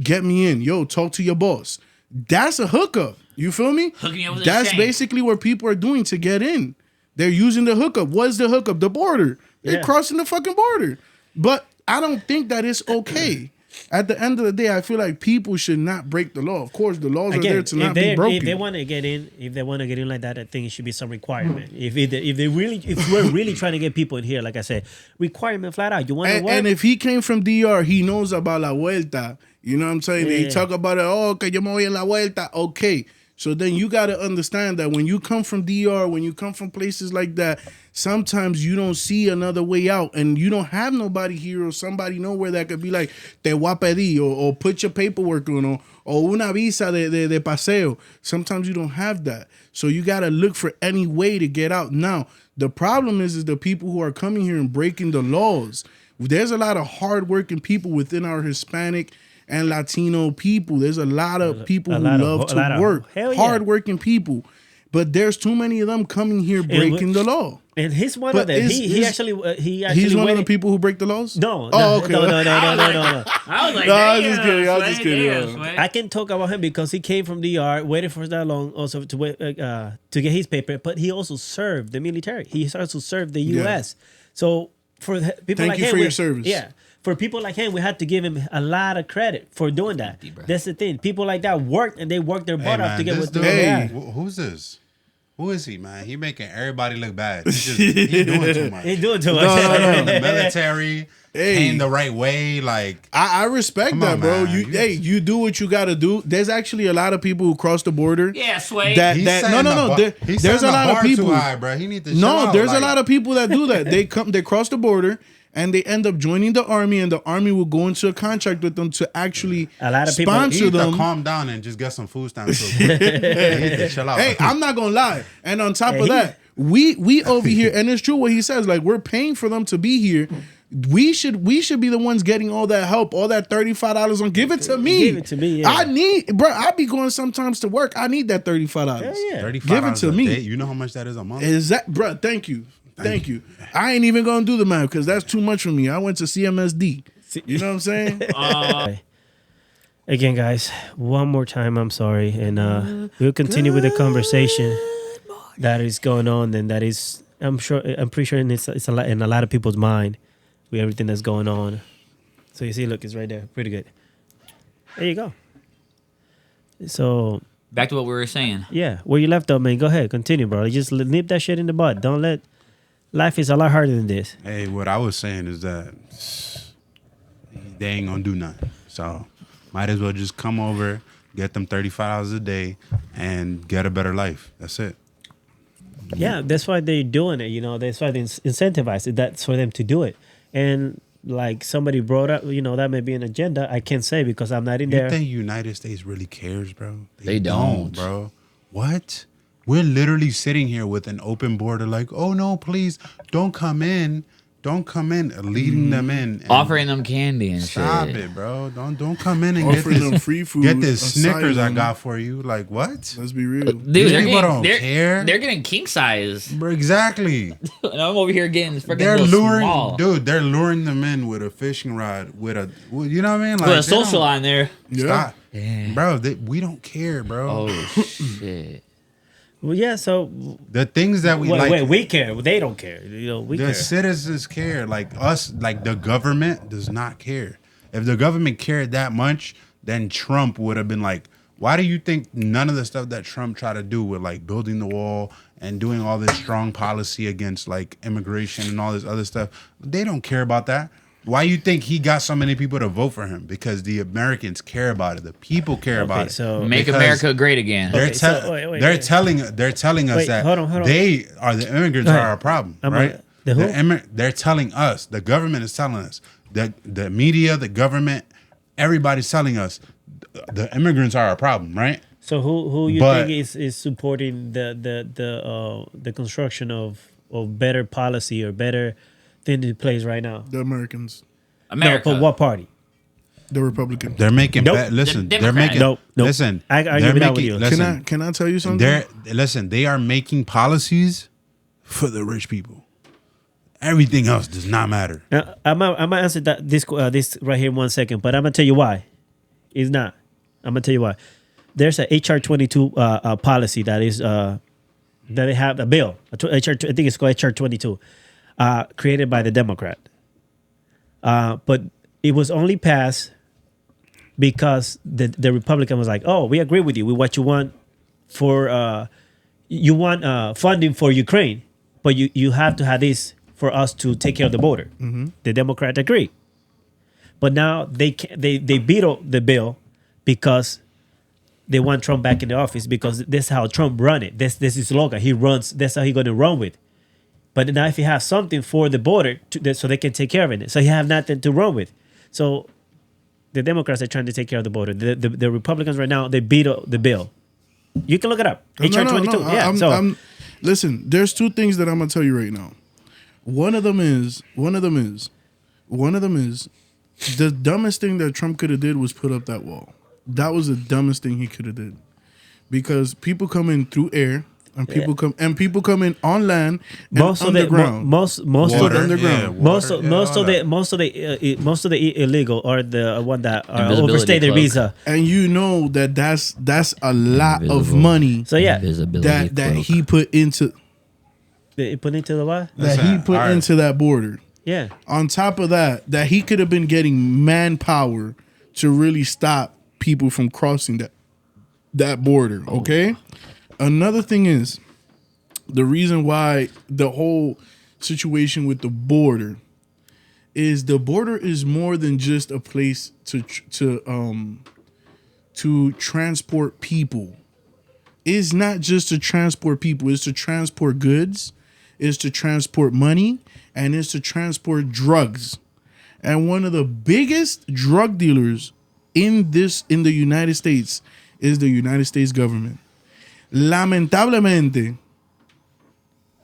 get me in. Yo, talk to your boss. That's a hookup. You feel me? Hooking up with a That's shank. basically what people are doing to get in. They're using the hookup. What's the hookup? The border. They're Yeah. crossing the fucking border. But I don't think that it's okay. At the end of the day, I feel like people should not break the law. Of course, the laws are there Again, to not be broken. if they want to get in, like that, I think it should be some requirement. If we're really trying to get people in here, like I said, requirement flat out. You want to and, work? and if he came from DR, he knows about la vuelta. You know what I'm saying? They Yeah. talk about it. Oh, que yo me voy en la vuelta. Okay. So then you got to understand that when you come from DR, when you come from places like that, sometimes you don't see another way out, and you don't have nobody here or somebody nowhere that could be like, te voy a pedir, or put your paperwork on, or una visa de paseo. Sometimes you don't have that. So you got to look for any way to get out. Now, the problem is the people who are coming here and breaking the laws. There's a lot of hardworking people within our Hispanic and Latino people. There's a lot of people who love to work. Hell yeah. Hardworking people. But there's too many of them coming here breaking the law. And he's one But of them. is- He is- actually He's one of the went- people who break the laws? No, Oh, okay. no. I was like, No, I was damn, just kidding, I was Sway, just kidding, damn, yeah. Sway. I can talk about him because he came from DR, waited for that long, also to wait to get his paper. But he also served the military. He also served the U.S. So for people Thank like you him, for your service. Yeah, for people like him, we had to give him a lot of credit for doing that. Deep breath. That's the thing. People like that worked and they worked their Hey, butt off man, to get this what dude, they Hey. got. who's this? Who is he, man? He making everybody look bad. He's doing too much. He's doing too much. No. The military, Hey. came the right way. Like, I respect Come that, on, bro. man. You do what you got to do. There's actually a lot of people who cross the border. Yeah, Sway. That he's no. setting the bar- There's he's setting a the lot of bar people. too high, bro. He need to chill No, out, there's like- a lot of people that do that. They cross the border and they end up joining the army, and the army will go into a contract with them to actually A lot of people- He sponsor need to them. calm down and just get some food stamps. Real quick. He need to chill out. Hey, I'm not gonna lie. And on top Hey, of he- that, we over here, and it's true what he says. Like, we're paying for them to be here. We should be the ones getting all that help, all that $35 on. Give it to me. Give it to me, yeah. I need, bro. I be going sometimes to work. I need that $35. Hell yeah. $35 Give it to a me. day. You know how much that is a month? Is that, bro? Thank you. Thank you. I ain't even gonna do the math because that's too much for me. I went to CMSD. You know what I'm saying? Again, guys, one more time, I'm sorry, and we'll continue with the conversation that is going on, and that is, I'm pretty sure it's a lot in a lot of people's mind with everything that's going on. So you see, look, it's right there, pretty good. There you go. So Back to what we were saying. yeah, where you left off, man. Go ahead, continue, bro. Just nip that shit in the bud. Don't let life is a lot harder than this. Hey, what I was saying is that they ain't gonna do nothing. So might as well just come over, get them $35 a day, and get a better life. That's it. Yeah, that's why they're doing it. You know, that's why they incentivize it. That's for them to do it. And like somebody brought up, you know, that may be an agenda. I can't say because I'm not in You there. think United States really cares, bro? They don't. bro. What? We're literally sitting here with an open border, like, oh no, please don't come in, leading them in, and Offering them candy and stop shit. it, bro. Don't come in and Offering get them this, free food. get this Snickers I asylum. got for you. Like what? Let's be real. Dude, These they're people getting, don't they're, care. they're getting king size. Bro, exactly. And I'm over here getting freaking They're little luring, small. dude. They're luring them in with a fishing rod, with a, you know what I mean? Like With a they social don't- on there. Yeah. Stop, Yeah. bro. We don't care, bro. Oh, shit. Well, yeah. So The things that we like. we care. They don't care. You know, we The care. citizens care. Like us, like the government does not care. If the government cared that much, then Trump would have been like, why do you think none of the stuff that Trump tried to do with like building the wall and doing all this strong policy against like immigration and all this other stuff, they don't care about that. Why you think he got so many people to vote for him? Because the Americans care about it. The people care about it. So Make Because America great again. They're, Okay, so wait, wait. telling us Wait, that hold on. they are the immigrants Go are ahead. our problem, I'm right? a- the who? They're telling us, the government is telling us, the media, the government, everybody's telling us the immigrants are our problem, right? So who you But- think is supporting the construction of better policy or better thing in place right now? The Americans, America. No, but what party? the Republicans. They're making Nope. listen. The They're making Nope. listen. I they're argue with that with making you. listen. Can I tell you something? They are making policies for the rich people. Everything else does not matter. Now, I'm gonna answer this right here in 1 second, but I'm gonna tell you why. It's not. I'm gonna tell you why. There's a HR 22 policy that is that they have a bill. HR, I think it's called HR 22, created by the Democrat. But it was only passed because the Republican was like, "Oh, we agree with you. We what you want for you want funding for Ukraine, but you have to have this for us to take care of the border." The Democrat agreed, but now they vetoed the bill because they want Trump back in the office because this is how Trump run it. This is his slogan. He runs. That's how he's going to run with. But now if you have something for the border so they can take care of it, so you have nothing to run with. So the Democrats are trying to take care of the border. The Republicans right now, they veto the bill. You can look it up. HR 22. Yeah. Listen, there's two things that I'm gonna tell you right now. One of them is the dumbest thing that Trump could have did was put up that wall. That was the dumbest thing he could have did, because people come in through air and people come in on land and most of the underground. most Water, of the underground. yeah, most water, of most of the illegal are the one that are Invisibility overstay their cloak. visa. And you know that's a lot of Invisible. money So yeah, Invisibility that cloak. he put into they put into the what? Listen, into that border. Yeah. On top of that he could have been getting manpower to really stop people from crossing that border. Okay. Another thing is the reason why the whole situation with the border is more than just a place to transport people. It's not just to transport people, it's to transport goods, it's to transport money, and it's to transport drugs. And one of the biggest drug dealers in the United States is the United States government. Lamentablemente,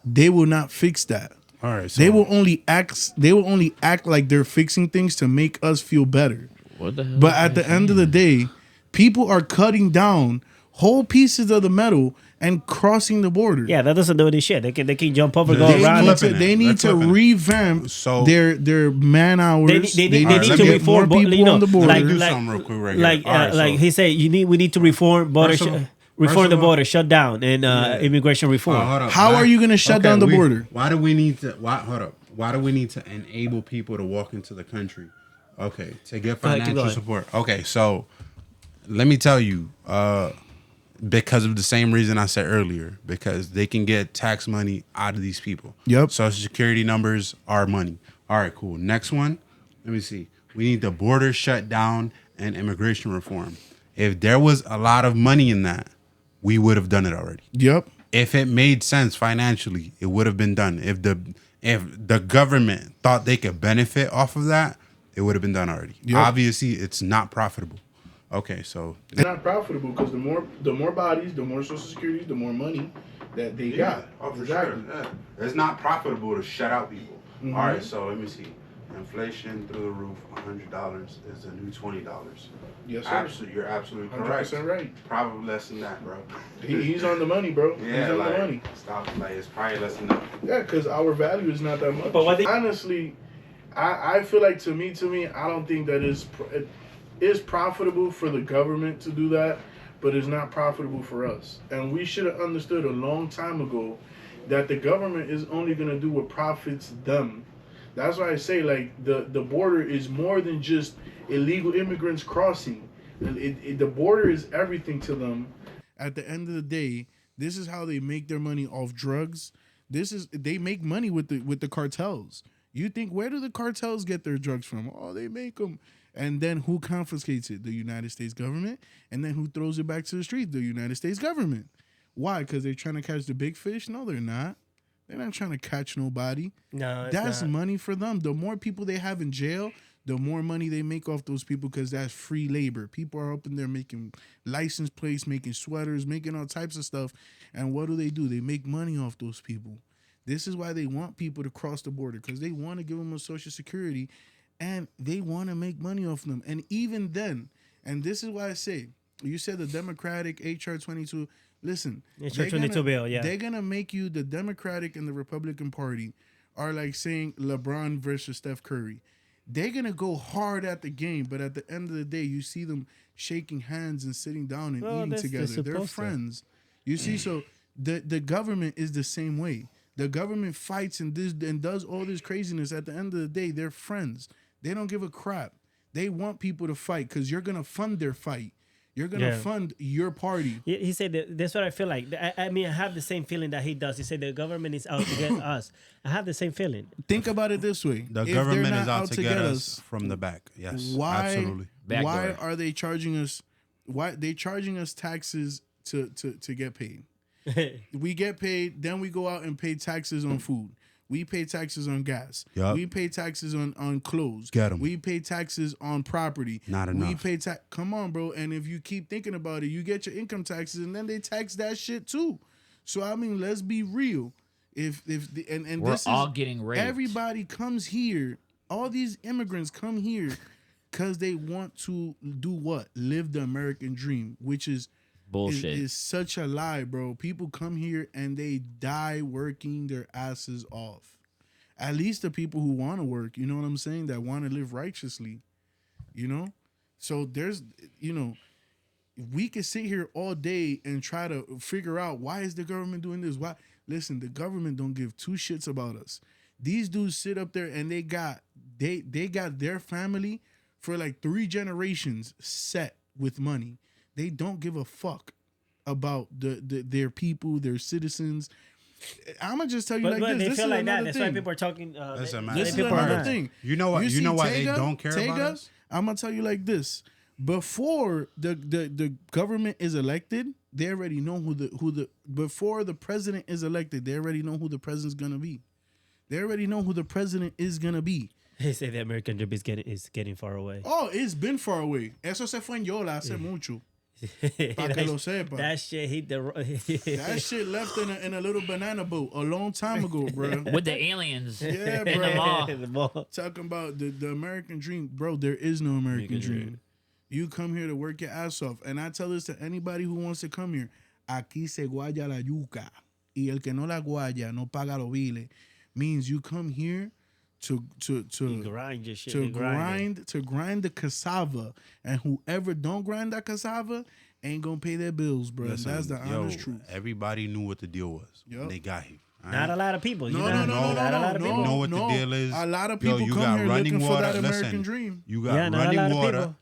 they will not fix that. All right. So They will only act like they're fixing things to make us feel better. What the hell? But at the end of the day, people are cutting down whole pieces of the metal and crossing the border. Yeah, that doesn't do any shit. They can jump over, go They around. need it. flipping it. They need They're to flipping it. revamp So- their man hours. They need Alright, to let me get more reform. people You know, on the border. like, do like, something real quick right here. like, All right, like so- he said, we need to reform border, First of all- reform first the of all- border, shut down, and immigration reform. hold up. How are you gonna shut down the border? Why do we need to? Hold up. Why do we need to enable people to walk into the country? Okay, to get Go ahead, keep financial going. support. Okay, so let me tell you, because of the same reason I said earlier, because they can get tax money out of these people. Yep. Social security numbers are money. All right, cool. Next one. Let me see. We need the border shut down and immigration reform. If there was a lot of money in that, we would have done it already. Yep. If it made sense financially, it would have been done. If the government thought they could benefit off of that, it would have been done already. Yep. Obviously, it's not profitable. Okay, so It's not profitable because the more bodies, the more social securities, the more money that they got. Exactly. Yeah. It's not profitable to shut out people. Mhm. All right, so let me see. Inflation through the roof. $100 is the new $20. Yes, sir. Absolutely, you're absolutely correct. 100% right. Probably less than that, bro. He's on the money, bro. Yeah, He's on like, the money. stop. Like, it's probably less than that. Yeah, because our value is not that much. But what they- honestly, I feel like to me, I don't think that it is profitable for the government to do that, but it's not profitable for us. And we should have understood a long time ago that the government is only going to do what profits them. That's why I say, like, the border is more than just illegal immigrants crossing. The border is everything to them. At the end of the day, this is how they make their money off drugs. They make money with the cartels. You think, where do the cartels get their drugs from? Oh, they make them. And then who confiscates it? The United States government. And then who throws it back to the street? The United States government. Why? Because they're trying to catch the big fish? No, they're not. They're not trying to catch nobody. No, That's not. money for them. The more people they have in jail, the more money they make off those people because that's free labor. People are up in there making license plates, making sweaters, making all types of stuff. And what do? They make money off those people. This is why they want people to cross the border because they want to give them a social security and they want to make money off them. And even then, and this is why I say, you said the Democratic HR 22, listen. HR 22 bill, yeah. They're going to make you, the Democratic and the Republican Party are like saying LeBron versus Steph Curry. They're going to go hard at the game, but at the end of the day, you see them shaking hands and sitting down and eating together. They're friends. You see, so the government is the same way. The government fights and does all this craziness. At the end of the day, they're friends. They don't give a crap. They want people to fight because you're going to fund their fight. You're going to fund your party. He said that's what I feel like. I mean, I have the same feeling that he does. He said the government is out to get us. I have the same feeling. Think about it this way. The If government they're is not out to get us from the back. Yes, why, absolutely. Why are they charging us? Why they charging us taxes to get paid? We get paid, then we go out and pay taxes on food. We pay taxes on gas. Yup. We pay taxes on clothes. Get 'em. We pay taxes on property. Not We enough. pay tax. Come on, bro. And if you keep thinking about it, you get your income taxes, and then they tax that shit too. So I mean, let's be real. If and We're this all is, getting raped. everybody comes here. All these immigrants come here because they want to do what? Live the American dream, which is Bullshit. is such a lie, bro. People come here and they die working their asses off. At least the people who want to work, you know what I'm saying? That want to live righteously, you know? So there's, we could sit here all day and try to figure out why is the government doing this? Why? Listen, the government don't give two shits about us. These dudes sit up there and they got their family for like 3 generations set with money. They don't give a fuck about their people, their citizens. I'm gonna just tell you But this. they This feel is like that. another That's thing. why people are talking. Listen, man. This is people are another mad. thing. You know what? You know why they don't care about us? I'm gonna tell you like this. Before the government is elected, they already know before the president is elected, they already know who the president's gonna be. They already know who the president is gonna be. They say the American dream is getting far away. Oh, it's been far away. Eso se fue en Yola hace mucho. Pa' que lo sepa. That shit hit the. That shit left in a little banana boat a long time ago, bro. With the aliens. Yeah, In the bro. mall. The mall. Talking about the American dream. Bro, there is no American dream. You come here to work your ass off. And I tell this to anybody who wants to come here. Aquí se guaya la yuca. Y el que no la guaya no paga los biles. Means you come here to Grind your shit. to grind grind the cassava. And whoever don't grind that cassava ain't gonna pay their bills, bro. Listen, That's the honest truth. Everybody knew what the deal was when Yup. they got here. all Not right? a lot of people. No, Not a lot of no. people. know what the no. deal is. A lot of Yo, people you come got here running looking water. for that American Listen, dream. You got Yeah, not a running lot of water, people.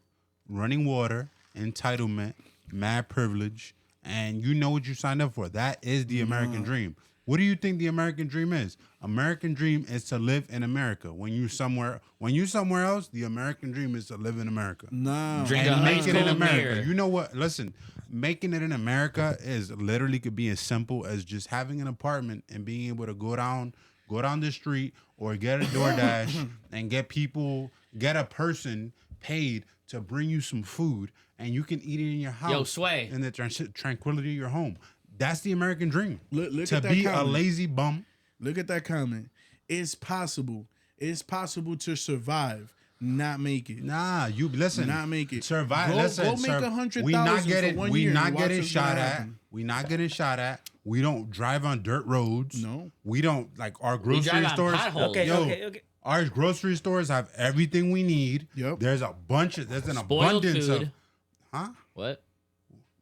running water, entitlement, mad privilege, and you know what you signed up for. That is the American dream. What do you think the American dream is? American dream is to live in America. When you somewhere else, the American dream is to live in America. Nah. Drink And a make ice it in cold America. beer. You know what? Listen, making it in America is literally could be as simple as just having an apartment and being able to go down the street or get a DoorDash and get a person paid to bring you some food and you can eat it in your house. Yo, Sway. In the tranquility of your home. That's the American dream. Look to at that be comment. a lazy bum. Look at that comment. It's possible. It's possible to survive, not make it. Nah, you listen. Not make it. Survive. Go listen, make 100,000 we not for getting. 1 We year not and watch getting what's shot gonna at. happen. We not getting shot at. We don't drive on dirt roads. No. We don't like our We grocery drive on stores. potholes. Okay, Yo, okay. Our grocery stores have everything we need. Yep. There's an Spoiled abundance food. of. Huh? What?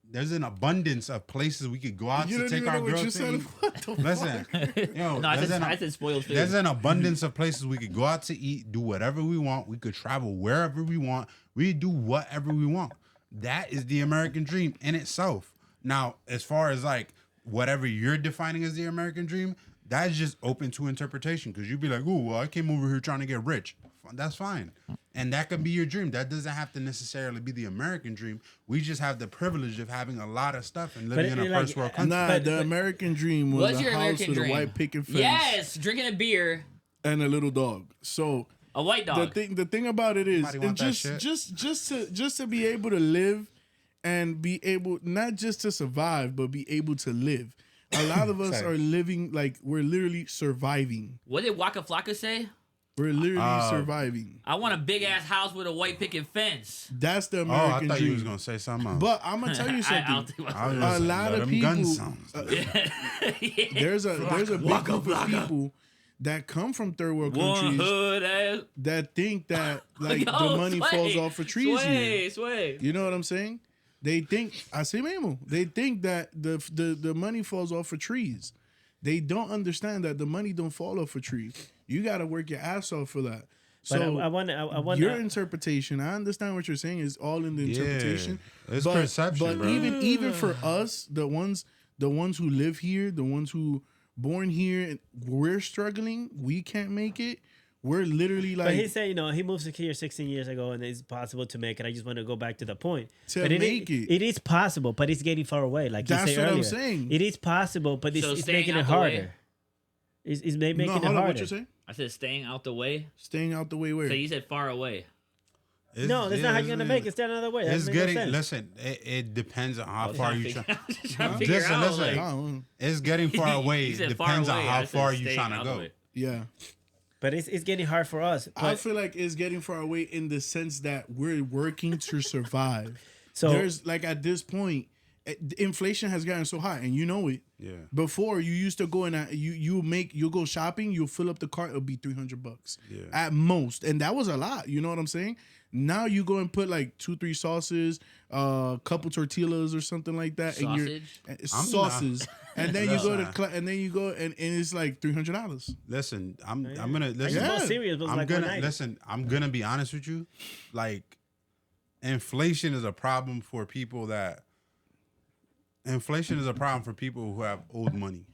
There's an abundance of places we could go out You to don't take even our know what you said. groceries. What the Listen, fuck? yo, No, I there's said, an- I said spoiled food. There's an abundance of places we could go out to eat, do whatever we want. We could travel wherever we want. We do whatever we want. That is the American dream in itself. Now, as far as like whatever you're defining as the American dream, that's just open to interpretation because you'd be like, oh, well, I came over here trying to get rich. That's fine. And that could be your dream. That doesn't have to necessarily be the American dream. We just have the privilege of having a lot of stuff and living in a first world country. Nah, But- the but- American dream was What's a your house American with dream? a white picket fence Yes, drinking a beer, and a little dog. So a white dog. the thing about it is, Somebody and want that just to be able to live and be able not just to survive but be able to live. A lot of us Sorry. are living like we're literally surviving. What did Waka Flocka say? We're literally surviving. I want a big ass house with a white picket fence. That's the Oh, American I thought dream. you was gonna say something else. But I'm gonna tell you I don't something. think I was A gonna say, lot let of them gun people. sounds. There's a big group of people that come from third world One countries hood ass. that think that like Yo, the money Sway, falls off of trees here. Sway. You know what I'm saying? They think así mismo. They think that the money falls off of trees. They don't understand that the money don't fall off a tree. You got to work your ass off for that. But So I want your interpretation, I understand what you're saying, is all in the Yeah, interpretation. it's perception, But bro. even for us, the ones who live here, the ones who born here, and we're struggling. We can't make it. We're literally like. But he said, he moved here 16 years ago, and it's possible to make it. I just want to go back to the point. To make it. It is possible, but it's getting far away. Like you That's said what I'm earlier. saying. It is possible, but it's, So it's staying making out it the way? harder. It's making no, it hold on, harder. what you saying? I said staying out the way. Staying out the way where? So you said far away. No, that's not how you're gonna make it. Stand another way. That It's makes no getting. sense. Listen, it depends on how I'm far trying you to try. figure- I'm just trying to figure Listen, out. listen. Like, I don't- It's getting far away. He It said far depends on away. how I said far you staying trying to out the go. way. yeah. But it's getting hard for us. I But, feel like it's getting far away in the sense that we're working to survive. So- there's like at this point, inflation has gotten so high, and you know it. Yeah. Before you used to go and you'll go shopping, you'll fill up the cart, it'll be $300 Yeah. at most, and that was a lot. You know what I'm saying? Now you go and put like 2-3 sauces, a couple tortillas or something like that, Sausage? and I'm sauces, and then you go to Listen. and then you go and it's like $300. Listen, I'm gonna listen. Yeah. most serious was I'm like gonna 190. listen. I'm gonna be honest with you. Like, inflation is a problem for people that. Inflation is a problem for people who have old money.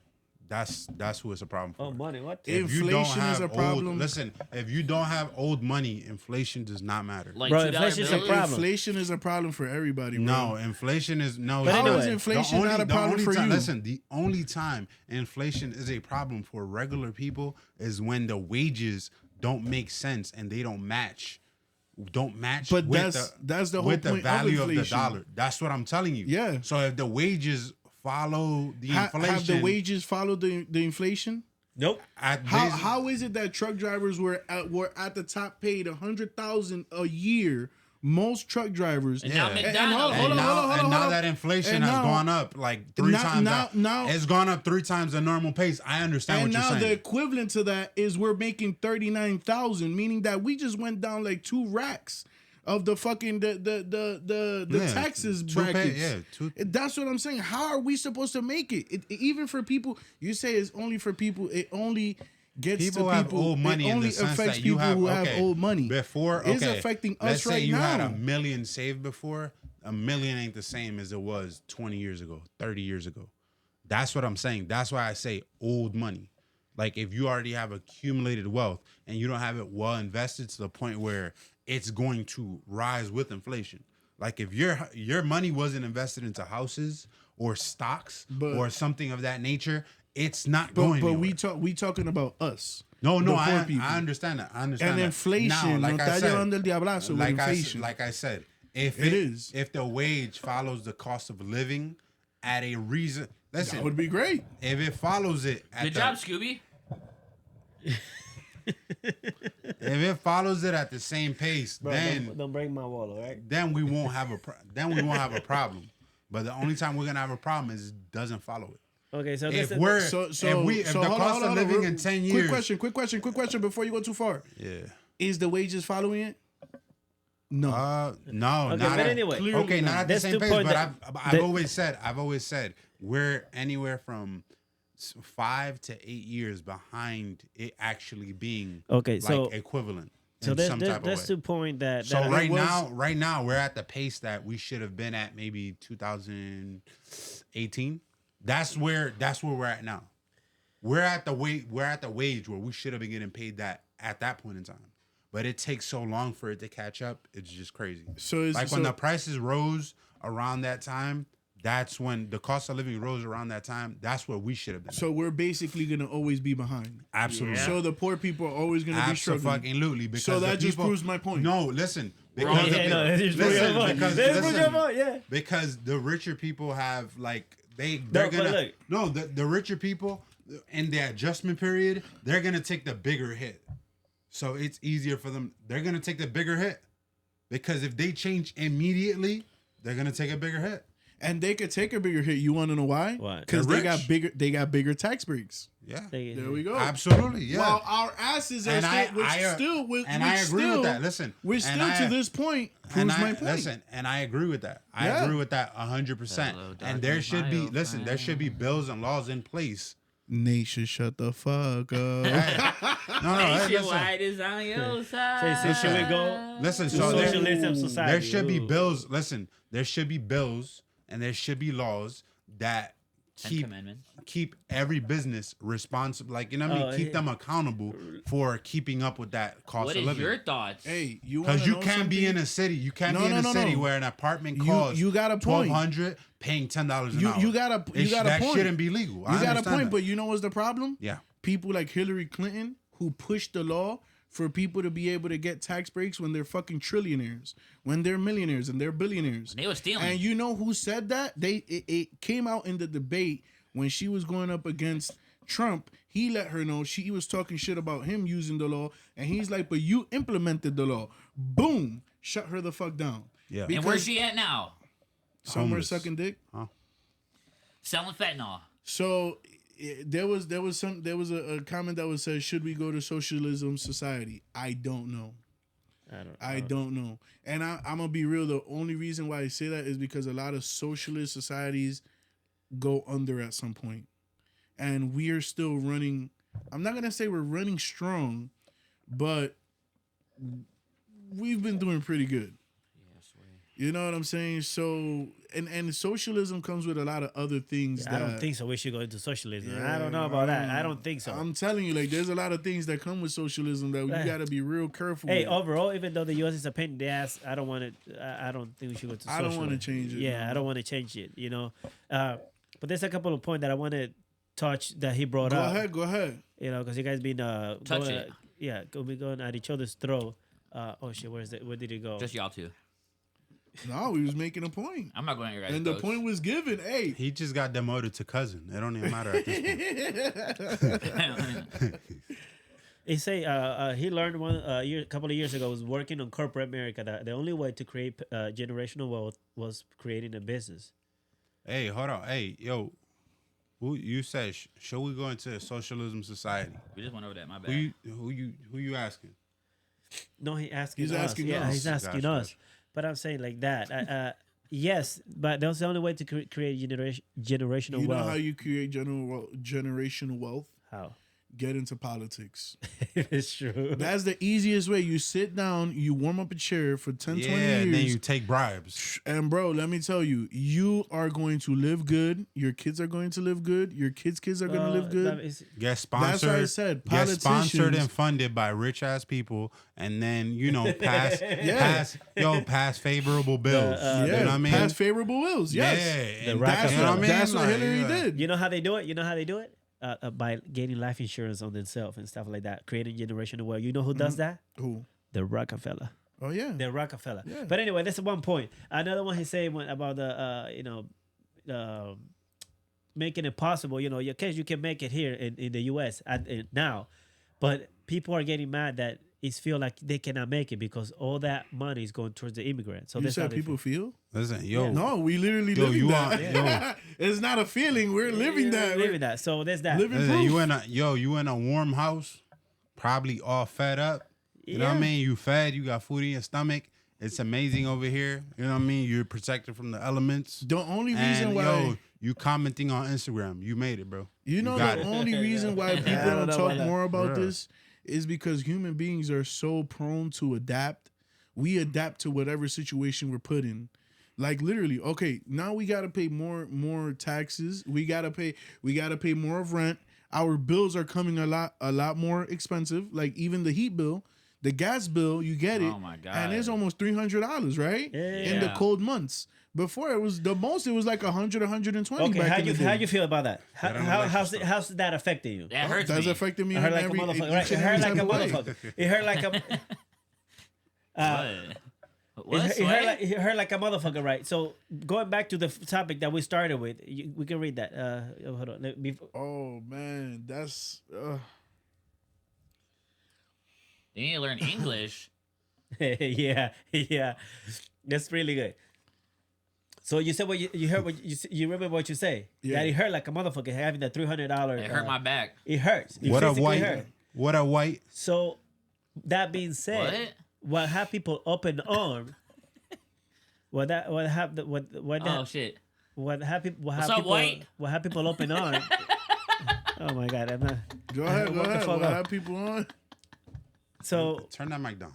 That's who it's a problem for. Oh, money. What? If- you don't Inflation is have a problem. listen, if you don't have old money, inflation does not matter. Like Bro, $2 inflation's a bills? problem. Inflation is a problem for everybody. Bro. No, inflation is no. But it's anyway, not. How is inflation The not a the problem only for time, you? Listen, the only time inflation is a problem for regular people is when the wages don't make sense and they don't match. But with that's the whole with the point of value of the inflation. dollar. That's what I'm telling you. Yeah. So if the wages follow the inflation, Have the wages followed the inflation? Nope. How is it that truck drivers were at the top paid $100,000 a year? Most truck drivers. And now Yeah. McDonald's. hold on, now that inflation And has now- gone up like three times. now- It's gone up 3 times the normal pace. I understand And what now you're the saying. equivalent to that is we're making 39,000, meaning that we just went down like 2 racks of the fucking the Yeah, taxes two pay- brackets. yeah, two- That's what I'm saying. How are we supposed to make it? Even for people, you say it's only for people. It only gets People to have people. old money it in only the sense affects that you people have who have old money. Before, It's okay, affecting let's us say right you now. had $1 million saved before. a million ain't the same as it was 20 years ago, 30 years ago. That's what I'm saying. That's why I say old money. Like if you already have accumulated wealth and you don't have it well invested to the point where it's going to rise with inflation. Like if your money wasn't invested into houses or stocks or something of that nature, it's not going anywhere. But we talking about us. No, the poor I people. understand that. I understand And that. inflation, Now, no está llevando el diablazo with inflation. like I said, It is. if the wage follows the cost of living at a reason, listen, That would be great. if it follows it at Good job, Scooby. if it follows it at the same pace, Bro, then don't break my wall, all right? then we won't have a problem. But the only time we're gonna have a problem is it doesn't follow it. Okay, so If this we're So if the hold cost on, of living in 10 years, Quick question before you go too far. yeah. Is the wages following it? No. No, Okay, not but at, anyway. okay, not at the That's same the pace. point But that- I've that- always said we're anywhere from 5 to 8 years behind it actually being Okay, so- equivalent. So in that's some type of that's way. the point that. So that right now we're at the pace that we should have been at maybe 2018. That's where we're at now. We're at the wage where we should have been getting paid that at that point in time. But it takes so long for it to catch up. It's just crazy. So when the prices rose around that time, that's when the cost of living rose around that time. That's where we should have been. So we're basically gonna always be behind. Absolutely. So the poor people are always gonna be struggling. Absolutely. Because So that the just people- proves my point. No, listen. Wrong. Because Yeah, no, it's just listen, your point. because This is listen, your point, yeah. because the richer people have like they're but gonna look. no the richer people in the adjustment period, they're gonna take the bigger hit. So it's easier for them. They're gonna take the bigger hit because if they change immediately, they're gonna take a bigger hit. And they could take a bigger hit. You want to know why? Why? Because They're they rich. got bigger tax breaks. Yeah, There we go. absolutely. Yeah. While our asses are And I still, agree with that. Listen, we're and still I- to this point proves my point. Listen, and I agree with that. I Yeah. agree with that 100%. Hello, And there darkness, should be my old there should be bills and laws in place. Nation, shut the fuck up. No, Nation listen. wide is on your side. So should we go? Listen, to so socialism society. there should be Ooh. bills. Listen, there should be bills and there should be laws that Ten Commandments. keep every business responsible. Like, you know what I mean? Oh, Keep yeah. them accountable for keeping up with that cost What of is living. your thoughts? Hey, you Because want you can't be in a city. You can't be in a city where an apartment costs You got a point. $1,200, paying $10 an hour. You got a That point. shouldn't be legal. You got a understand point, that. but you know what's the problem? Yeah. People like Hillary Clinton who pushed the law for people to be able to get tax breaks when they're fucking trillionaires, when they're millionaires and they're billionaires. They were stealing. And you know who said that? It came out in the debate when she was going up against Trump. He let her know she was talking shit about him using the law, and he's like, "But you implemented the law." Boom, shut her the fuck down. Yeah. And where's she at now? Somewhere Homeless. sucking dick. Selling fentanyl. So there was a comment that was said, should we go to socialism society? I don't know. I don't know. And I'm gonna be real. The only reason why I say that is because a lot of socialist societies go under at some point, and we are still running. I'm not gonna say we're running strong, but we've been doing pretty good. You know what I'm saying? So, and socialism comes with a lot of other things. I don't think so. We should go into socialism. I don't know about that. I don't think so. I'm telling you, like, there's a lot of things that come with socialism that you got to be real careful Hey, with. overall, even though the U.S. is a pain in the ass, I don't want it. I don't think we should go to I don't socialism. wanna change it, Yeah, no. I don't want to change it. You know, but there's a couple of points that I want to touch that he brought Go up. ahead, go ahead. You know, because you guys been Touch going, it. yeah, we going at each other's throat. Oh shit, where's it? Where did it go? Just y'all two. No, he was making a point. I'm not going to your guys' And the throats. point was given. Hey, He just got demoted to cousin. It don't even matter at this point. He say he learned a couple of years ago was working on corporate America that the only way to create generational wealth was creating a business. Hey, hold on. Hey, yo. Who you said should we go into a socialism society? We just went over that. My bad. Who you asking? No, he's asking He's us. asking yeah, us. he's asking Gotcha, us. But I'm saying like that. Yes, but that's the only way to create generational you know wealth. how you create generational wealth? How? get into politics. It's true. That's the easiest way. You sit down, you warm up a chair for 10, 20 years. and then you take bribes. And bro, let me tell you, you are going to live good. Your kids are going to live good. Your kids' kids are going to live good. Get sponsored. That's why I said get sponsored politicians- and funded by rich ass people, and then pass pass favorable bills. You know what I mean? Pass favorable wills. Yes. Yeah, and That's, you know what I mean? that's what Like, Hillary yeah. did. You know how they do it? You know how they do it? By getting life insurance on themselves and stuff like that, creating generational wealth. You know who does that? Who? The Rockefeller. Oh yeah. The Rockefeller. Yeah. But anyway, that's one point. Another one he said about the making it possible. Your case you can make it here in the U.S. Now, but people are getting mad that it's feel like they cannot make it because all that money is going towards the immigrants. So You that's how said they people feel. feel? Listen, yo, No, we literally Yo, living you that. It's not a feeling. We're living that. Living that. So there's that. Living listen, proof. you in a warm house, probably all fed up. You know what I Yeah. mean? You fed, you got food in your stomach. It's amazing over here. You know what I mean? You're protected from the elements. The only reason And why you commenting on Instagram, you made it, bro. you know got the it. only reason why people I don't don't know talk about that. more about Bruh. this is because human beings are so prone to adapt. We adapt to whatever situation we're put in. Like literally, okay, now we gotta pay more taxes. We gotta pay more of rent. Our bills are coming a lot more expensive. Like even the heat bill, the gas bill, you get it. Oh my God. And it's almost $300, right? In the Yeah. cold months. Before it was the most, it was like 100, 120. Okay, back in the day. how you feel about that? I don't know How's that affecting you? That hurts That's me. affecting me It in hurt like a every, motherfucker. each Right? It and hurt every like a type of way. motherfucker. It hurt like a. What? It hurt like a motherfucker, right? So going back to the topic that we started with, we can read that. Hold on. Oh man, that's They need to learn English. yeah, that's really good. So you said what you heard. You remember what you say? Yeah. That it hurt like a motherfucker having that $300. It hurt my back. It hurts. It What a physically hurt. white, what a white. So that being said, what have people open arm? What have Oh shit. what have people What's up, white? what have people open arm? Oh my god, I'm not. go ahead. What the fuck We'll up? have people on. So Turn that mic down.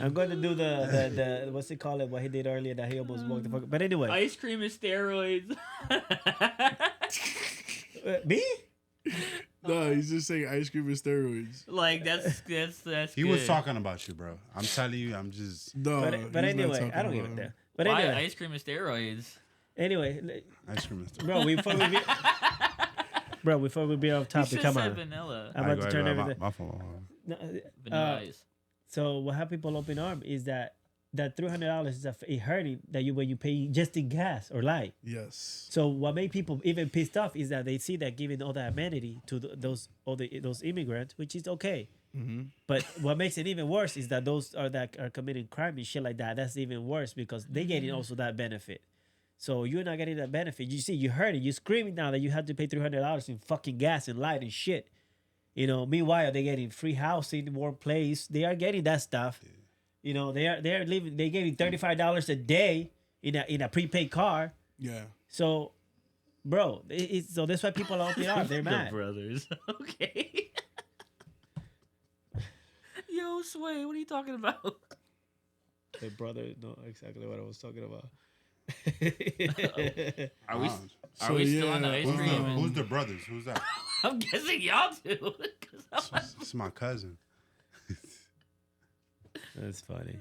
I'm going to do the what's it called? What he did earlier that he almost walked the fuck. But anyway, Ice cream and steroids. me? No, he's just saying ice cream and steroids. Like that's He good. was talking about you, bro. I'm telling you, I'm just No, But he's not anyway, talking I don't give about it him. there. But Why anyway, ice cream and steroids? anyway, ice cream and stuff. bro, before we be off You topic, should come said on. vanilla. I'm about to turn everything. My fault. No, Vanilla ice. So what have people open arm is that $300 is it hurting that when you pay just in gas or light. Yes. So what made people even pissed off is that they see that giving all that amenity to those immigrants, which is okay. But what makes it even worse is that those that are committing crime and shit like that. That's even worse because they getting also that benefit. So you're not getting that benefit. You see, you heard it. You screaming now that you had to pay $300 in fucking gas and light and shit. Meanwhile they're getting free housing, warm place. They are getting that stuff. They're living. They're getting $35 a day in a prepaid car. Yeah. So, bro, so that's why people are opening up. They're The mad. brothers. Okay. Yo, Sway, what are you talking about? The brother know exactly what I was talking about. Are we So, still on the yeah, ice who's cream? Who's the brothers? Who's that? I'm guessing y'all do. 'Cause It's my cousin. That's funny.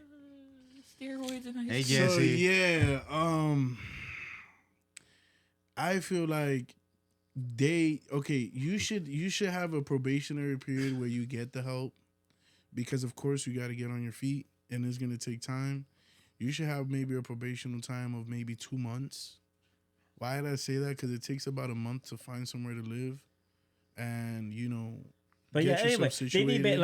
steroids and Hey, ice Jesse. So yeah, I feel like you should have a probationary period where you get the help because of course you got to get on your feet and it's going to take time. You should have maybe a probational time of maybe 2 months. Why did I say that? Because it takes about a month to find somewhere to live, and But get yeah, anyway, yourself they need situated.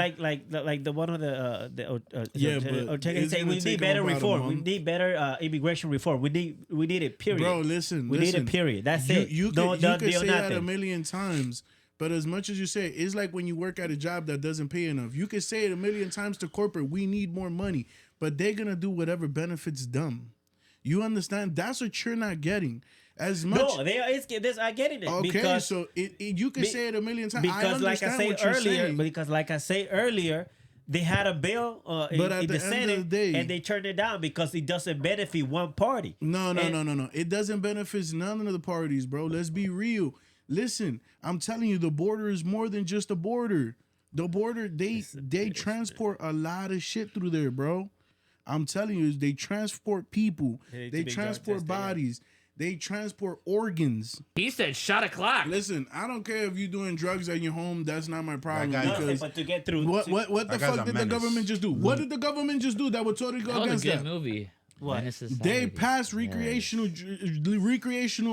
like the one of the Yeah, but Ortega it's say gonna we take need them better about a reform. We month. need better immigration reform. We need it. Period. Bro, listen. We need a period. That's it. You No could done say deal, that a nothing. million times, but as much as you say it, it's like when you work at a job that doesn't pay enough. You could say it a million times to corporate, we need more money, but they're gonna do whatever benefits them. You understand? That's what you're not getting. As much. No, I get it. Okay, because, so you can say it a million times. I because like I understand say what you're earlier, saying. because like I say earlier, they had a bill But at in the the end of Senate, the day- and they turned it down because it doesn't benefit one party. No. And- It doesn't benefit none of the parties, bro. Let's be real. Listen, I'm telling you, the border is more than just a border. The border, they transport a lot of shit through there, bro. I'm telling you, they transport people. They They big transport drug test, yeah. bodies. They transport organs. He said shot o'clock. Listen, I don't care if you're doing drugs at your home. That's not my problem. That guy- Because but to get through, what the That guy's fuck a did the menace. government just do? What did the government just do that would totally go That was a against good that? movie. What? Menace to They Society. passed recreational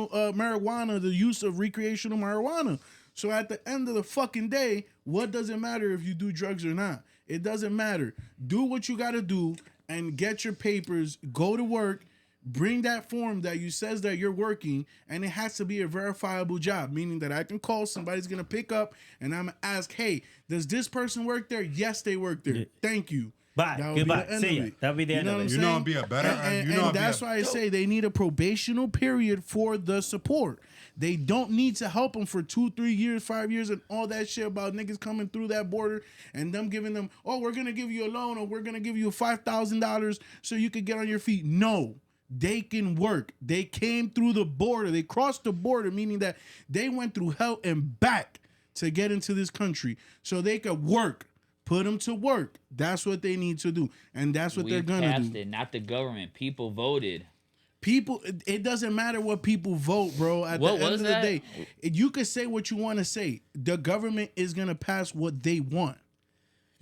marijuana, the use of recreational marijuana. So at the end of the fucking day, what does it matter if you do drugs or not? It doesn't matter. Do what you got to do and get your papers, go to work, bring that form that you says that you're working, and it has to be a verifiable job, meaning that I can call, somebody's going to pick up, and I'm going to ask, hey, does this person work there? Yes, they work there. Thank you. Bye. That would be Goodbye. the end See of ya. it. That'll be the end know of what it. I'm You know saying? it'd be a better- And, you know it'd be that's a- why I say they need a probational period for the support. They don't need to help them for 2, 3 years, 5 years, and all that shit about niggas coming through that border and them giving them, oh, we're gonna give you a loan or we're gonna give you $5,000 so you could get on your feet. No. They can work. They came through the border. They crossed the border, meaning that they went through hell and back to get into this country so they could work. Put them to work. That's what they need to do. And that's what We they're going to passed do. it, not the government. People voted. People, it doesn't matter what people vote, bro. At What the end was of that? the day, you can say what you want to say. The government is going to pass what they want.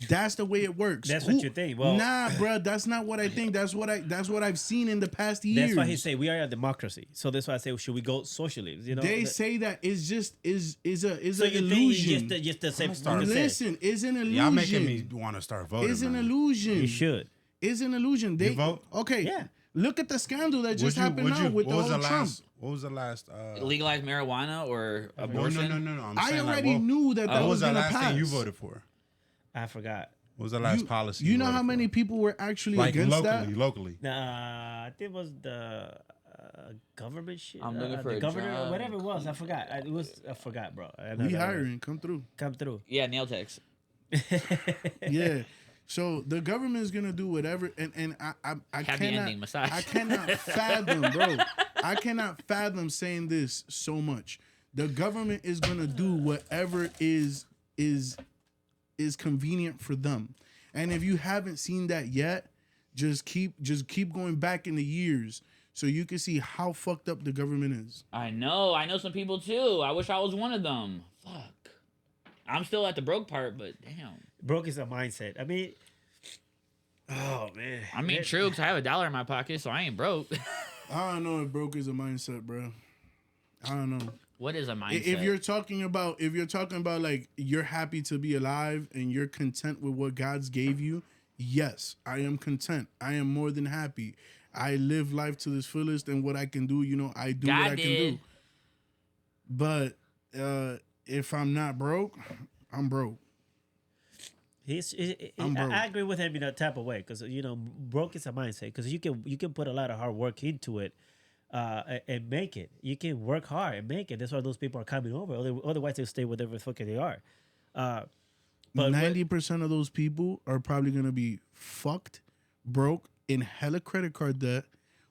That's the way it works. That's what you think. Well- nah, bro, that's not what I think. That's what I've seen in the past years. That's why he say we are a democracy. So that's why I say should we go socialism? You know, They say that it's just is a so you illusion. think just the same. start- Listen, it's an illusion. Y'all making me want to start voting. It's an man. illusion. You should. It's an illusion. They vote? Okay. Yeah. Look at the scandal that just happened now with the what was whole the Trump. last? What was the last? Legalize marijuana or No, abortion. no. I'm I saying, like, already what- knew that What was was the gonna last pass. thing you voted for? I forgot. What was the last You- policy? You know voted how for? many people were actually like against locally, that? locally. Nah, I think it was the government shit. I'm looking for the a governor, job. whatever it was. I forgot. I forgot, bro. We hiring, come through. Come through. Yeah, nail techs. Yeah. So the government is gonna do whatever, and I Happy cannot, ending massage. I cannot fathom, bro. I cannot fathom saying this so much. The government is gonna do whatever is convenient for them, and if you haven't seen that yet, just keep going back in the years so you can see how fucked up the government is. I know some people too. I wish I was one of them. Fuck. I'm still at the broke part, but damn. Broke is a mindset. I mean, oh man. I mean, true, because I have $1 in my pocket, so I ain't broke. I don't know if broke is a mindset, bro. I don't know. What is a mindset? If you're talking about like you're happy to be alive and you're content with what God's gave you, yes, I am content. I am more than happy. I live life to this fullest, and what I can do, I do God what I can did. do. But if I'm not broke, I'm broke. I'm broke. I agree with him in a type of way because broke is a mindset because you can put a lot of hard work into it and make it. You can work hard and make it. That's why those people are coming over. Otherwise, they'll stay whatever the fuck they are. But 90% of those people are probably gonna be fucked, broke, in hella credit card debt,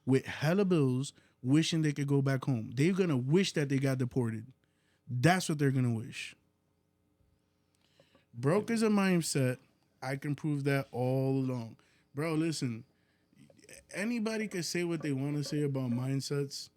with hella bills, wishing they could go back home. They're gonna wish that they got deported. That's what they're gonna wish. Broke is a mindset. I can prove that all along. Bro, listen. Anybody can say what they want to say about mindsets.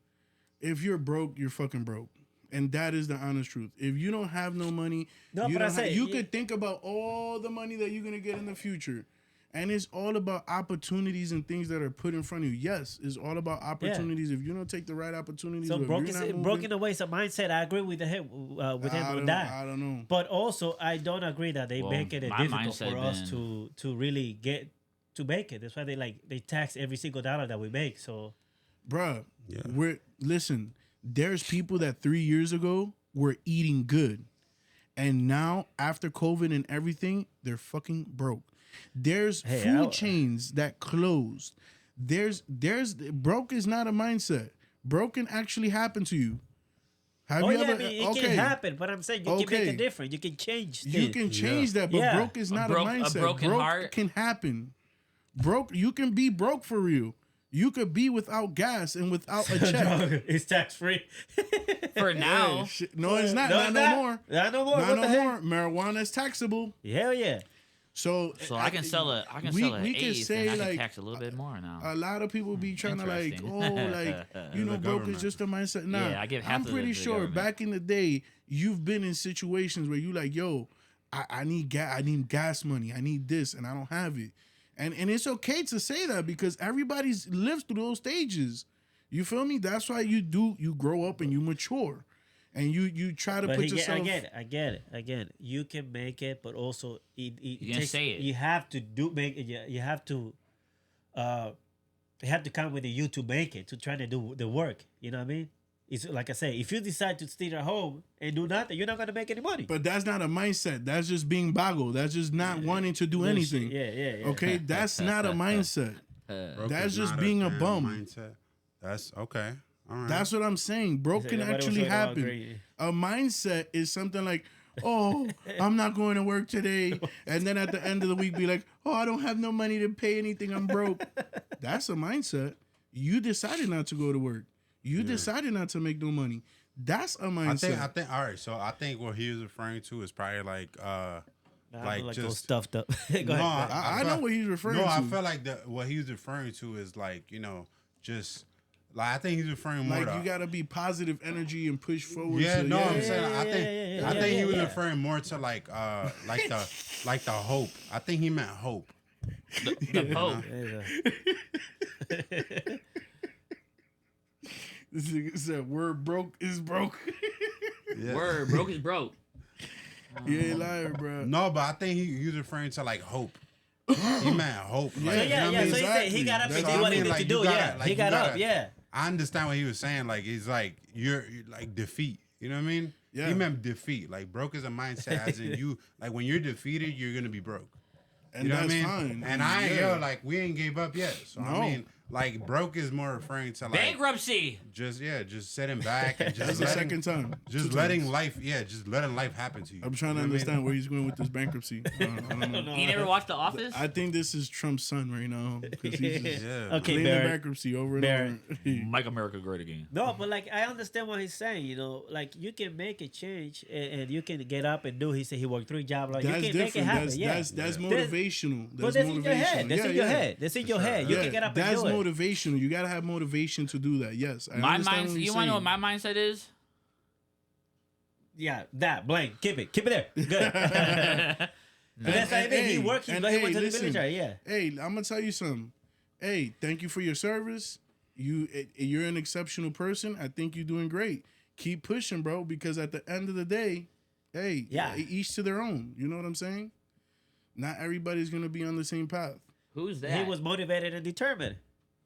If you're broke, you're fucking broke. And that is the honest truth. If you don't have no money, you could think about all the money that you're going to get in the future. And it's all about opportunities and things that are put in front of you. Yes, it's all about opportunities. If you don't take the right opportunities, so or if broke you're not is moving- broken away is a mindset. I agree with him on that. I don't know. But also, I don't agree that they Well, make it my difficult mindset for us been- to really get to make it. That's why they tax every single dollar that we make. So, Bruh, Yeah. listen, there's people that 3 years ago were eating good. And now, after COVID and everything, they're fucking broke. There's food chains that closed. There's broke is not a mindset. Broke can actually happen to you. Have Oh you yeah, ever? I mean, it can happen, but I'm saying you can make it different. You can change things. You can change that, but Yeah. broke is not a mindset. A broken broke heart can happen. Broke, you can be broke for real. You could be without gas and without a check. It's tax free. for now. Hey, shit. No, it's not. No, Not it's no not. more. Not no more. Not What no the heck? more. Marijuana is taxable. Hell yeah. So I can sell a we eighth, can say, and I can like, tax a little bit more now. a lot of people be trying to like, Interesting. broke government. is just a mindset. Nah, Yeah, I give half I'm of it pretty to the sure government. back in the day, you've been in situations where you like, yo, I need gas, I need gas money, I need this, and I don't have it. And it's okay to say that because everybody's lives through those stages. You feel me? That's why you grow up and you mature. And you try to But put yourself. I get it. You can make it, but also it You can say it. You have to make it. You have to come with you to make it, to try to do the work. You know what I mean? It's like I say, if you decide to stay at home and do nothing, you're not gonna make any money. But that's not a mindset. That's just being bago. That's just not wanting to do anything. Yeah. Okay, that's not a mindset. Broke That's is just not being a damn bum. Mindset. That's okay. All right. That's what I'm saying. Broke can Everybody actually was all happen. agree. A mindset is something like, oh, I'm not going to work today. And then at the end of the week, be like, oh, I don't have no money to pay anything. I'm broke. That's a mindset. You decided not to go to work. You decided not to make no money. That's a mindset. I think. All right. So I think what he was referring to is probably like Like just those stuffed up. Go ahead. No, I know what he's referring No, to. I feel like what he was referring to is like, just like I think he's referring more Like to you gotta be positive energy and push forward. Yeah, to, no, yeah. I'm saying I think he was yeah. referring more to like the hope. I think he meant hope. The Pope. This nigga said, "Word broke is broke." Yeah. Word, broke is broke. You ain't lying, bro. No, but I think he was referring to like hope. He meant hope. Yeah, Like, So you know yeah. what I mean? So he said he got up and That's did what he I needed mean, to do. Yeah, he got up. Yeah. I understand what he was saying. Like he's like you're like defeat. You know what I mean? Yeah. He meant defeat. Like broke is a mindset, as in you. Like when you're defeated, you're gonna be broke. And You know that's what I mean? fine. And I ain't Yeah. like we ain't gave up yet. So No. I mean, like broke is more referring to like Bankruptcy. just sitting back and That's just the letting, second time. just Two letting times. life, just letting life happen to you. I'm trying to You know what I understand mean? where he's going with this bankruptcy. I don't know. You never watched The Office? I think this is Trump's son right now. 'Cause he's just Yeah. Okay, claiming Barrett. bankruptcy over and Barrett. over. Make America great again. No, but like I understand what he's saying. You know, like you can make a change and you can get up and do. He said he worked 3 jobs. Like That's you can make it different. happen. That's, yeah. that's motivational. But That's that's in your head. motivational. That's in your head. That's in your head. You Yeah, can get up and that's do it. motivational. You gotta have motivation to do that. Yes, I My understand mind. what he's You want to know what saying. my mindset is? Yeah, that blank. Keep it there. Good. But that's what I mean. He worked. He and went hey, to the listen, military. Yeah. Hey, I'm gonna tell you something. Hey, thank you for your service. You're an exceptional person. I think you're doing great. Keep pushing, bro. Because at the end of the day, hey, Yeah. each to their own. You know what I'm saying? Not everybody's gonna be on the same path. Who's that? He was motivated and determined.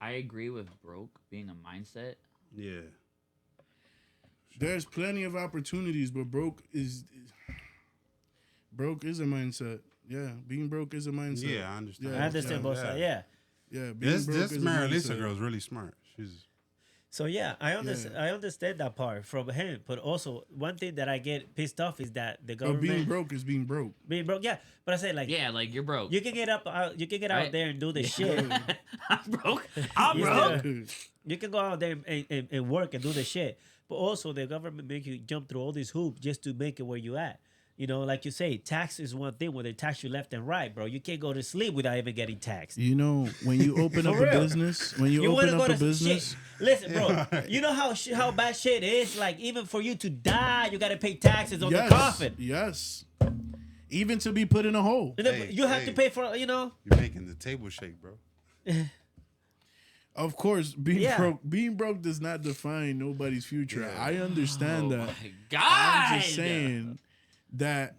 I agree with broke being a mindset. Yeah. There's plenty of opportunities, but broke is a mindset. Yeah, being broke is a mindset. Yeah, I understand. I understand both sides. Yeah. Yeah, being This broke is a Mary Lisa mindset. girl is really smart. She's So yeah, I understand that part from him. But also one thing that I get pissed off is that the But government being broke is being broke. being broke. Yeah, but I say like Yeah, like you're broke. you can get up, you can get out Right. there and do the shit. I'm broke. I'm Yeah. broke. You can go out there and work and do the shit. But also the government make you jump through all these hoops just to make it where you at. You know, like you say, tax is one thing where they tax you left and right, bro. You can't go to sleep without even getting taxed. You know, when you open up For a real. business, when you wanna open up a business, shit. Listen, bro. You know how bad shit is. Like even for you to die, you gotta pay taxes on yes, the coffin. yes, even to be put in a hole. And then Hey, you have hey. to pay for, you know. you're making the table shake, bro. Of course, Yeah. being broke does not define nobody's future. Yeah. I understand Oh that. my God. I'm just saying that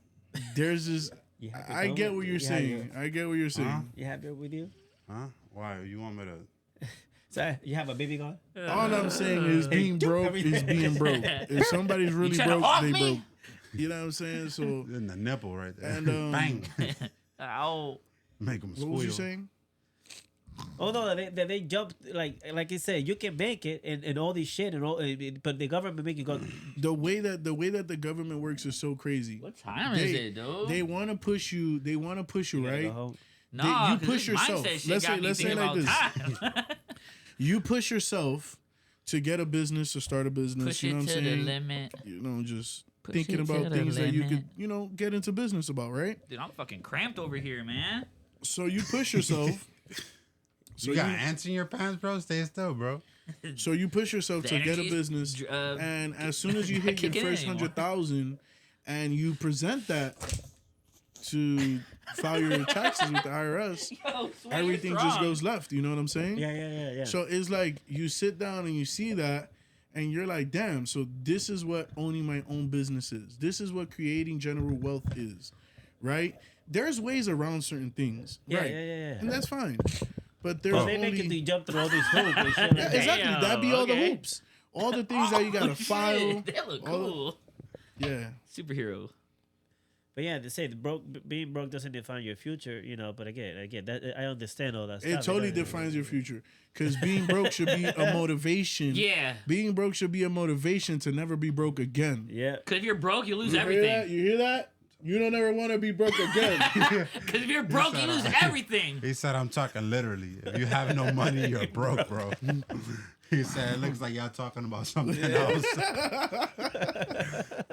there's this. You happy, I bro? get what you're You saying. I get what you're saying. Huh? You happy with you? Huh? Why? You want me to? So you have a baby gone? All I'm saying is being broke is being broke. If somebody's really tryna broke, off they me? broke. You know what I'm saying? So In the nipple right there. And, Bang. Ow. Make them what squeal. was you saying? Oh no, they jumped like you said. You can make it and all this shit and all, but the government make you go. The way that the government works is so crazy. What time is it, dude? They want to push you. They want to push you, right? No, you push yourself. Let's say like this. Time. You push yourself to get a business or start a business. Push you know it what I'm to saying? the limit. You know, just Push thinking it to about the things that you limit. could, get into business about, right? Dude, I'm fucking cramped over here, man. So you push yourself. So you got ants in your pants, bro. Stay still, bro. So you push yourself The to get a energy's, business, and as soon as you hit your kicking in first anymore. 100,000, and you present that to file your taxes with the IRS, Yo, Sway, everything you're just strong. goes left. You know what I'm saying? Yeah. So it's like you sit down and you see that, and you're like, damn. So this is what owning my own business is. This is what creating general wealth is, right? There's ways around certain things, right? Yeah. And that's fine. But there's Well, they only make it to jump through all these hoops. And shit like yeah, that. exactly. That'd be all the okay. hoops, all the things that you gotta Oh, file. shit, They look all the- cool. Yeah. Superhero. But yeah, they say being broke doesn't define your future, But again, that I understand all that stuff. It totally doesn't- defines your future. Because being broke should be a motivation. Yeah. Being broke should be a motivation to never be broke again. Yeah. Because if you're broke, you lose You hear that? everything. You hear that? You don't ever want to be broke again. Because if you're broke, you lose everything. He said, I'm talking literally. If you have no money, you're broke, bro. He said, it looks like y'all talking about something else.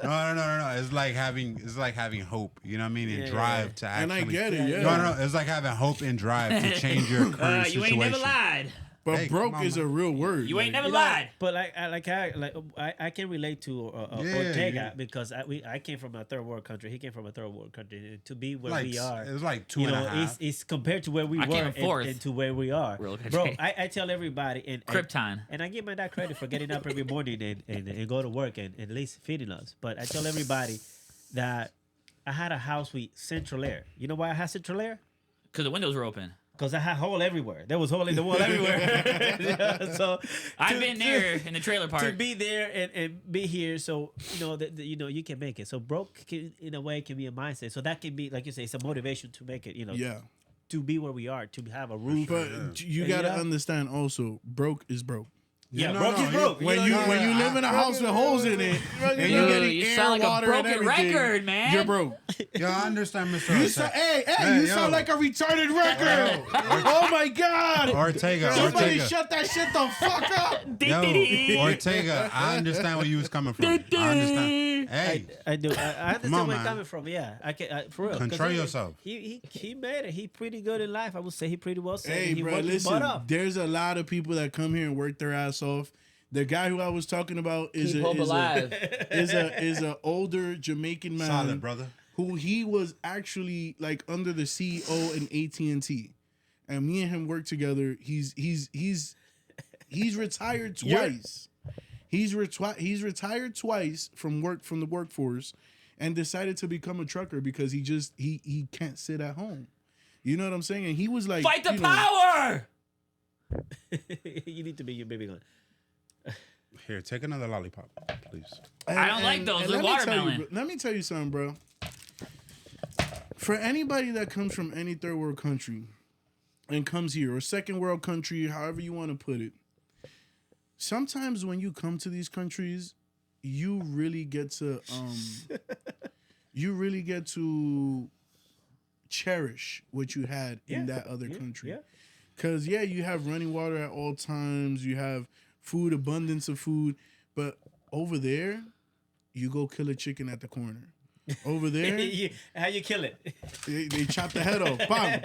No. It's like having hope. You know what I mean? And drive to actually. And I get it, yeah. No. It's like having hope and drive to change your current You situation. ain't never lied. But Hey, broke come on, is man. a real word. You ain't Like, never You know, lied. But I can relate to Ortega because I came from a third world country. He came from a third world country. To be where we are, It's like two and a half. It's compared to where we I came were from fourth and to where we are. world Bro, country. I tell everybody and Krypton. and I give my dad credit for getting up every morning and go to work and at least feeding us. But I tell everybody that I had a house with central air. You know why I had central air? Because the windows were open. Because I had hole everywhere. There was hole in the wall everywhere. So I've been there in the trailer to park. be there and be here, so you can make it. So broke in a way can be a mindset. So that can be like you say, it's a motivation to make it. Yeah. To be where we are, to have a roof. But you And, got to you know? understand also, broke is broke. Yeah, No, broke no, is broke. When you live in a house with holes in it and Dude, you're getting you air, sound like a water, and broken everything, record, man. You're broke. Yo, I understand, Mr. You Ortega. you yo. sound like a retarded record. Oh my god. Ortega. Somebody shut that shit the fuck up. Yo, Ortega, I understand where you was coming from. I understand. Hey, I do. I understand Come on, where man. you're coming from. Yeah, I can for real. 'Cause Control yourself. He made it. He pretty good in life. I would say he pretty well set. Hey, he bro, worked his listen. butt off. There's a lot of people that come here and work their ass off. The guy who I was talking about is Keep hope alive. is a older Jamaican man. solid, brother. Who he was actually like under the CEO in AT&T, and me and him worked together. He's retired twice. He's retired twice from the workforce, and decided to become a trucker because he can't sit at home. You know what I'm saying? And he was like, Fight the you know, power! You need to be your baby gun. Here, take another lollipop, please. I don't like those. They're let me tell you, watermelon. bro- let me tell you something, bro. For anybody that comes from any third world country and comes here, or second world country, however you want to put it, sometimes when you come to these countries, you really get to cherish what you had in that other country. Yeah. Because, you have running water at all times. You have food, abundance of food. But over there, you go kill a chicken at the corner. Over there, How you kill it? they chop the head off. Bam!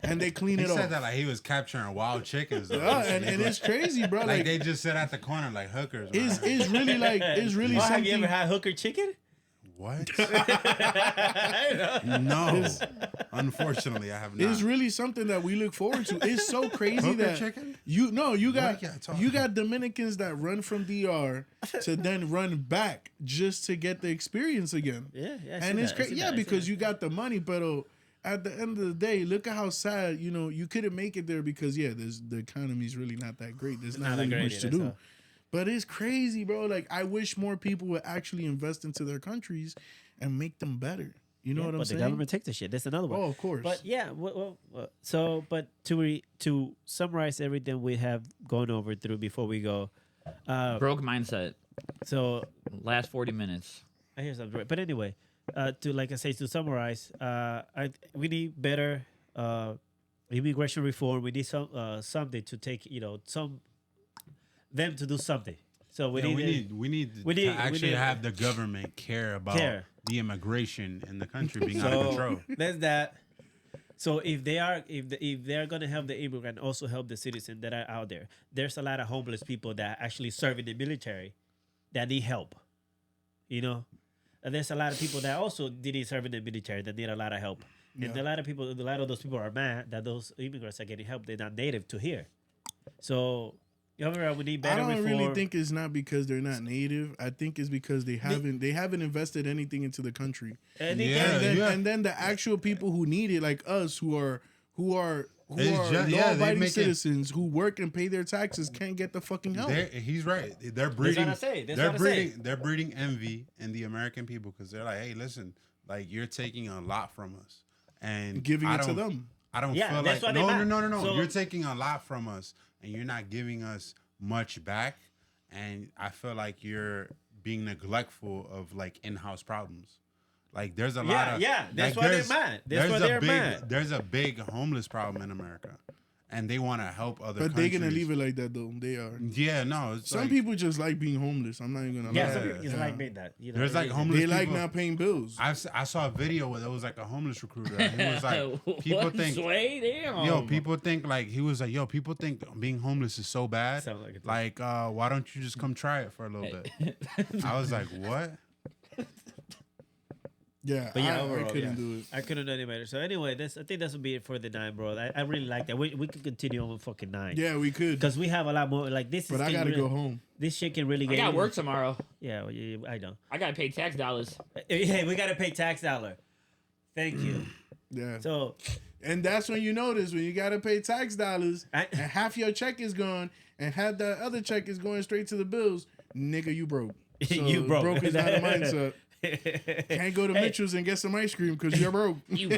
And they clean He it said off. that like he was capturing wild chickens. Though. Yeah, and it's crazy, bro. like Like, they just sit at the corner like hookers. Man. it's really like, it's really Oh, have something. you ever had hooker chicken? What? No. Unfortunately, I have not. It's really something that we look forward to. It's so crazy Hooker that chicken? you What are you talking you got Dominicans that run from DR to then run back just to get the experience again. Yeah, I And see it's that, I crazy. see Yeah, that, I see because that. you got the money, but at the end of the day, look at how sad, you couldn't make it there because the economy's really not that great. There's not not that really great, much yeah, to that's do. all. But it's crazy, bro. Like, I wish more people would actually invest into their countries and make them better. You know what I'm but saying? the government takes the shit. That's another one. Oh, of course. But yeah, but to summarize everything we have gone over through before we go, Broke mindset. so Last 40 minutes. I hear something. But anyway, to like I say, to summarize, we need better immigration reform. We need something to take, them to do something. So we need to actually have the government care about the immigration in the country being out of control. That's that. So if they are going to help the immigrant, also help the citizens that are out there. There's a lot of homeless people that actually serve in the military that need help. And there's a lot of people that also didn't serve in the military that need a lot of help. Yeah. And a lot of those people are mad that those immigrants are getting help. They're not native to here. So we need better I don't reform. really think it's not because they're not native. I think it's because they haven't invested anything into the country. And And then the actual people who need it, like us, who are law-abiding citizens who work and pay their taxes, can't get the fucking help. He's right. They're breeding. That's They're breeding envy in the American people because they're like, hey, listen, like you're taking a lot from us and Giving it to them. I don't Yeah, feel that's like what they no. meant. So- You're taking a lot from us and you're not giving us much back, and I feel like you're being neglectful of like in-house problems. Like there's a lot of that's like, why they're mad. That's why they're mad. There's a big homeless problem in America, and they want to help other. But they're countries. gonna leave it like that though. They are. Yeah, no. It's Some like, people just like being homeless. I'm not even gonna lie. Yeah, some people just like being that. There's like homeless. They like people. not paying bills. I saw a video where there was like a homeless recruiter. And he was like, people think, people think like he was like, people think being homeless is so bad. Sounds like it. Like, why don't you just come try it for a little bit? I was like, what? Yeah, But yeah, I overall, couldn't do it. I couldn't do any better. So anyway, I think this will be it for the 9, bro. I really like that. We could continue on with fucking 9. Yeah, we could. Because we have a lot more. Like this. But I gotta go home. This shit can really I get. got work tomorrow. Yeah, I know. I gotta pay tax dollars. Hey, we gotta pay tax dollar. Thank you. Yeah. So, And that's when you notice when you gotta pay tax dollars I- and half your check is gone and half the other check is going straight to the bills, nigga, you broke. So You broke. Broke is not a mindset. Can't go to Mitchell's and get some ice cream because you're broke. You,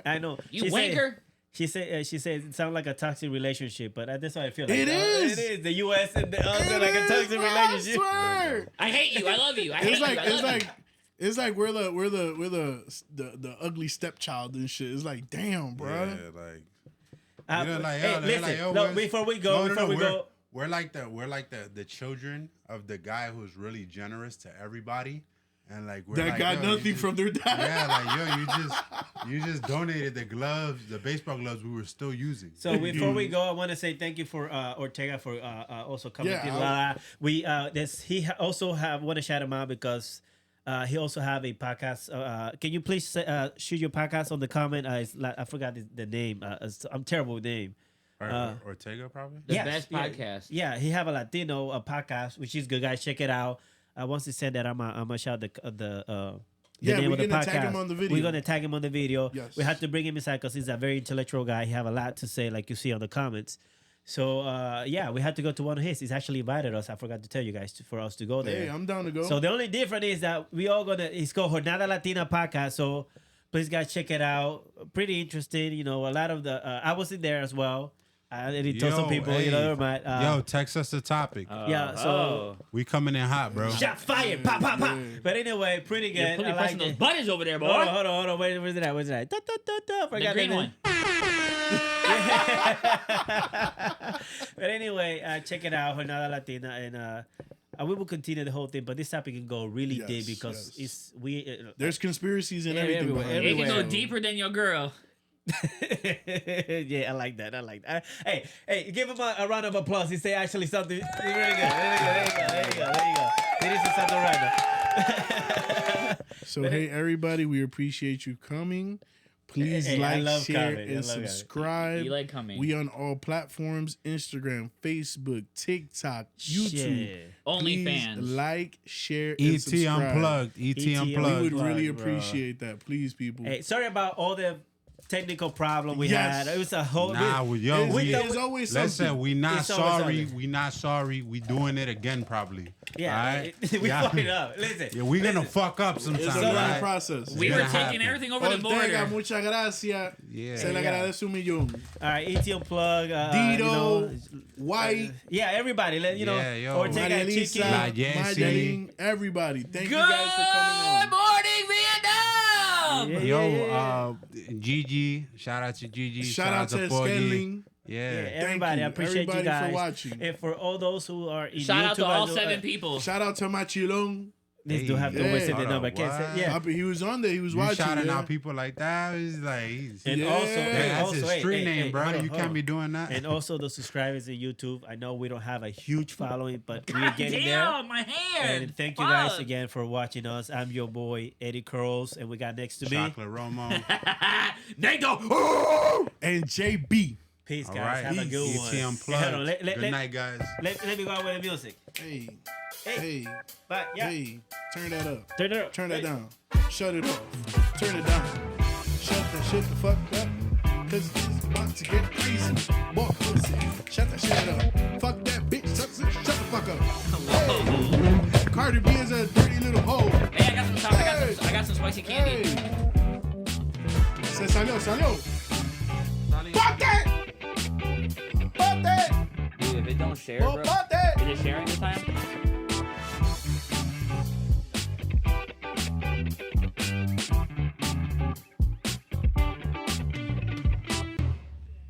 I know. you wanker. She said it sounds like a toxic relationship, but that's how I feel. Like, It is. It is. The U.S. and the other like a toxic relationship. I swear. I hate you. I love you. I hate It's like you. I love you. it's like we're the ugly stepchild and shit. It's like, damn, bro. Yeah, like. Hey, listen. No, before we go, we're like the children of the guy who's really generous to everybody, and like we're That like, got nothing from their dad. Yeah, like you just donated the baseball gloves we were still using. So before we go, I want to say thank you for Ortega for also coming. Yeah, He also want to shout him out because he also have a podcast. Can you please shoot your podcast on the comment? I forgot the name. I'm terrible with name. Ortega probably. The best podcast. Yeah, he have a Latino podcast, which is good, guys. Check it out. Once he said that, I'm gonna shout the name of the podcast. Tag him on the video. We're gonna tag him on the video. Yes. We have to bring him inside because he's a very intellectual guy. He have a lot to say, like you see on the comments. So we had to go to one of his. He's actually invited us. I forgot to tell you guys for us to go there. Hey, I'm down to go. So the only difference is that we all it's called Jornada Latina Podcast. So please guys check it out. Pretty interesting. A lot of the I was in there as well. I already told some people, text us the topic. So we coming in hot, bro. shot fire, pop, pop, pop. But anyway, pretty good. You're I like pressing those it. buttons over there, boy. Hold on. Where's it at? The Forgot green the one. But anyway, check it out, Jornada Latina, and we will continue the whole thing. But this topic can go really deep because there's conspiracies and everything. everywhere. behind It can it. go deeper than your girl. Yeah, I like that. Hey, give him a round of applause. He say actually something really good. There you go. It is something right now. So hey, everybody, we appreciate you coming. Please share, and subscribe. You like coming. We on all platforms: Instagram, Facebook, TikTok, YouTube. OnlyFans. Please like, share, and ET subscribe. Unplugged. ET We Unplugged. would really bro. appreciate that. Please, people. Hey, sorry about all the technical problem we Yes. had. It was a whole. There's always something. Listen, we not It's always sorry. something. We not sorry. We doing it again probably. Yeah, Alright. we Yeah. fucked it up. Listen. Yeah, we're gonna fuck up It's sometimes. a learning Right? process. We It's were gonna taking happen. everything over the Ortega, border. muchas gracias. Yeah. Se le agradece un millón. All right, ATM plug. Dito, White, yeah, everybody. Yeah, Let yo. Ortega Maria Chicken. Lisa, La Jessie. Madeline, everybody. Thank you Good guys for coming on. morning, Vietnam. Yeah, Yo, yeah. Gigi, shout out to Gigi, Shout out to Porgy. Scanling. Yeah, Yeah. everybody. you. I appreciate Everybody you for guys. watching. And for all those who are in Shout out to YouTube, all I know, 7 people. Shout out to Machilong. This do have to Hey, wait the hold number. I on, can't say. what? Yeah. He was on there. He was You watching. shouting yeah. out people like that. He's like, he's, And Yeah. also, That's that's his street name, bro. hold on, You hold can't on. be doing that. And also the subscribers in YouTube. I know we don't have a huge following, but we're getting there. Damn, my hand. And thank you guys Fuck. again for watching us. I'm your boy Eddie Curls, and we got next to me. Chocolate Romo. Nato. And JB. Peace, All guys. right. Have a good one. ET Hey, Unplugged. hold on. Good night, guys. Let me go out with the music. Hey, Hey, hey, but yeah, hey. Turn that up. turn it up. Turn that Hey. down. Shut it off. Turn it down. Shut that shit the fuck up. Cause it's about to get crazy. Boy, pussy. Shut that shit up. Fuck that bitch. Shut the fuck up. Hey. Cardi B is a dirty little hoe. Hey, I got some sauce. I got some spicy candy. Hey. Se salió, salió. Fuck that! Fuck that! Dude, if it don't share, Oh, bro. fuck that! Is it sharing this time?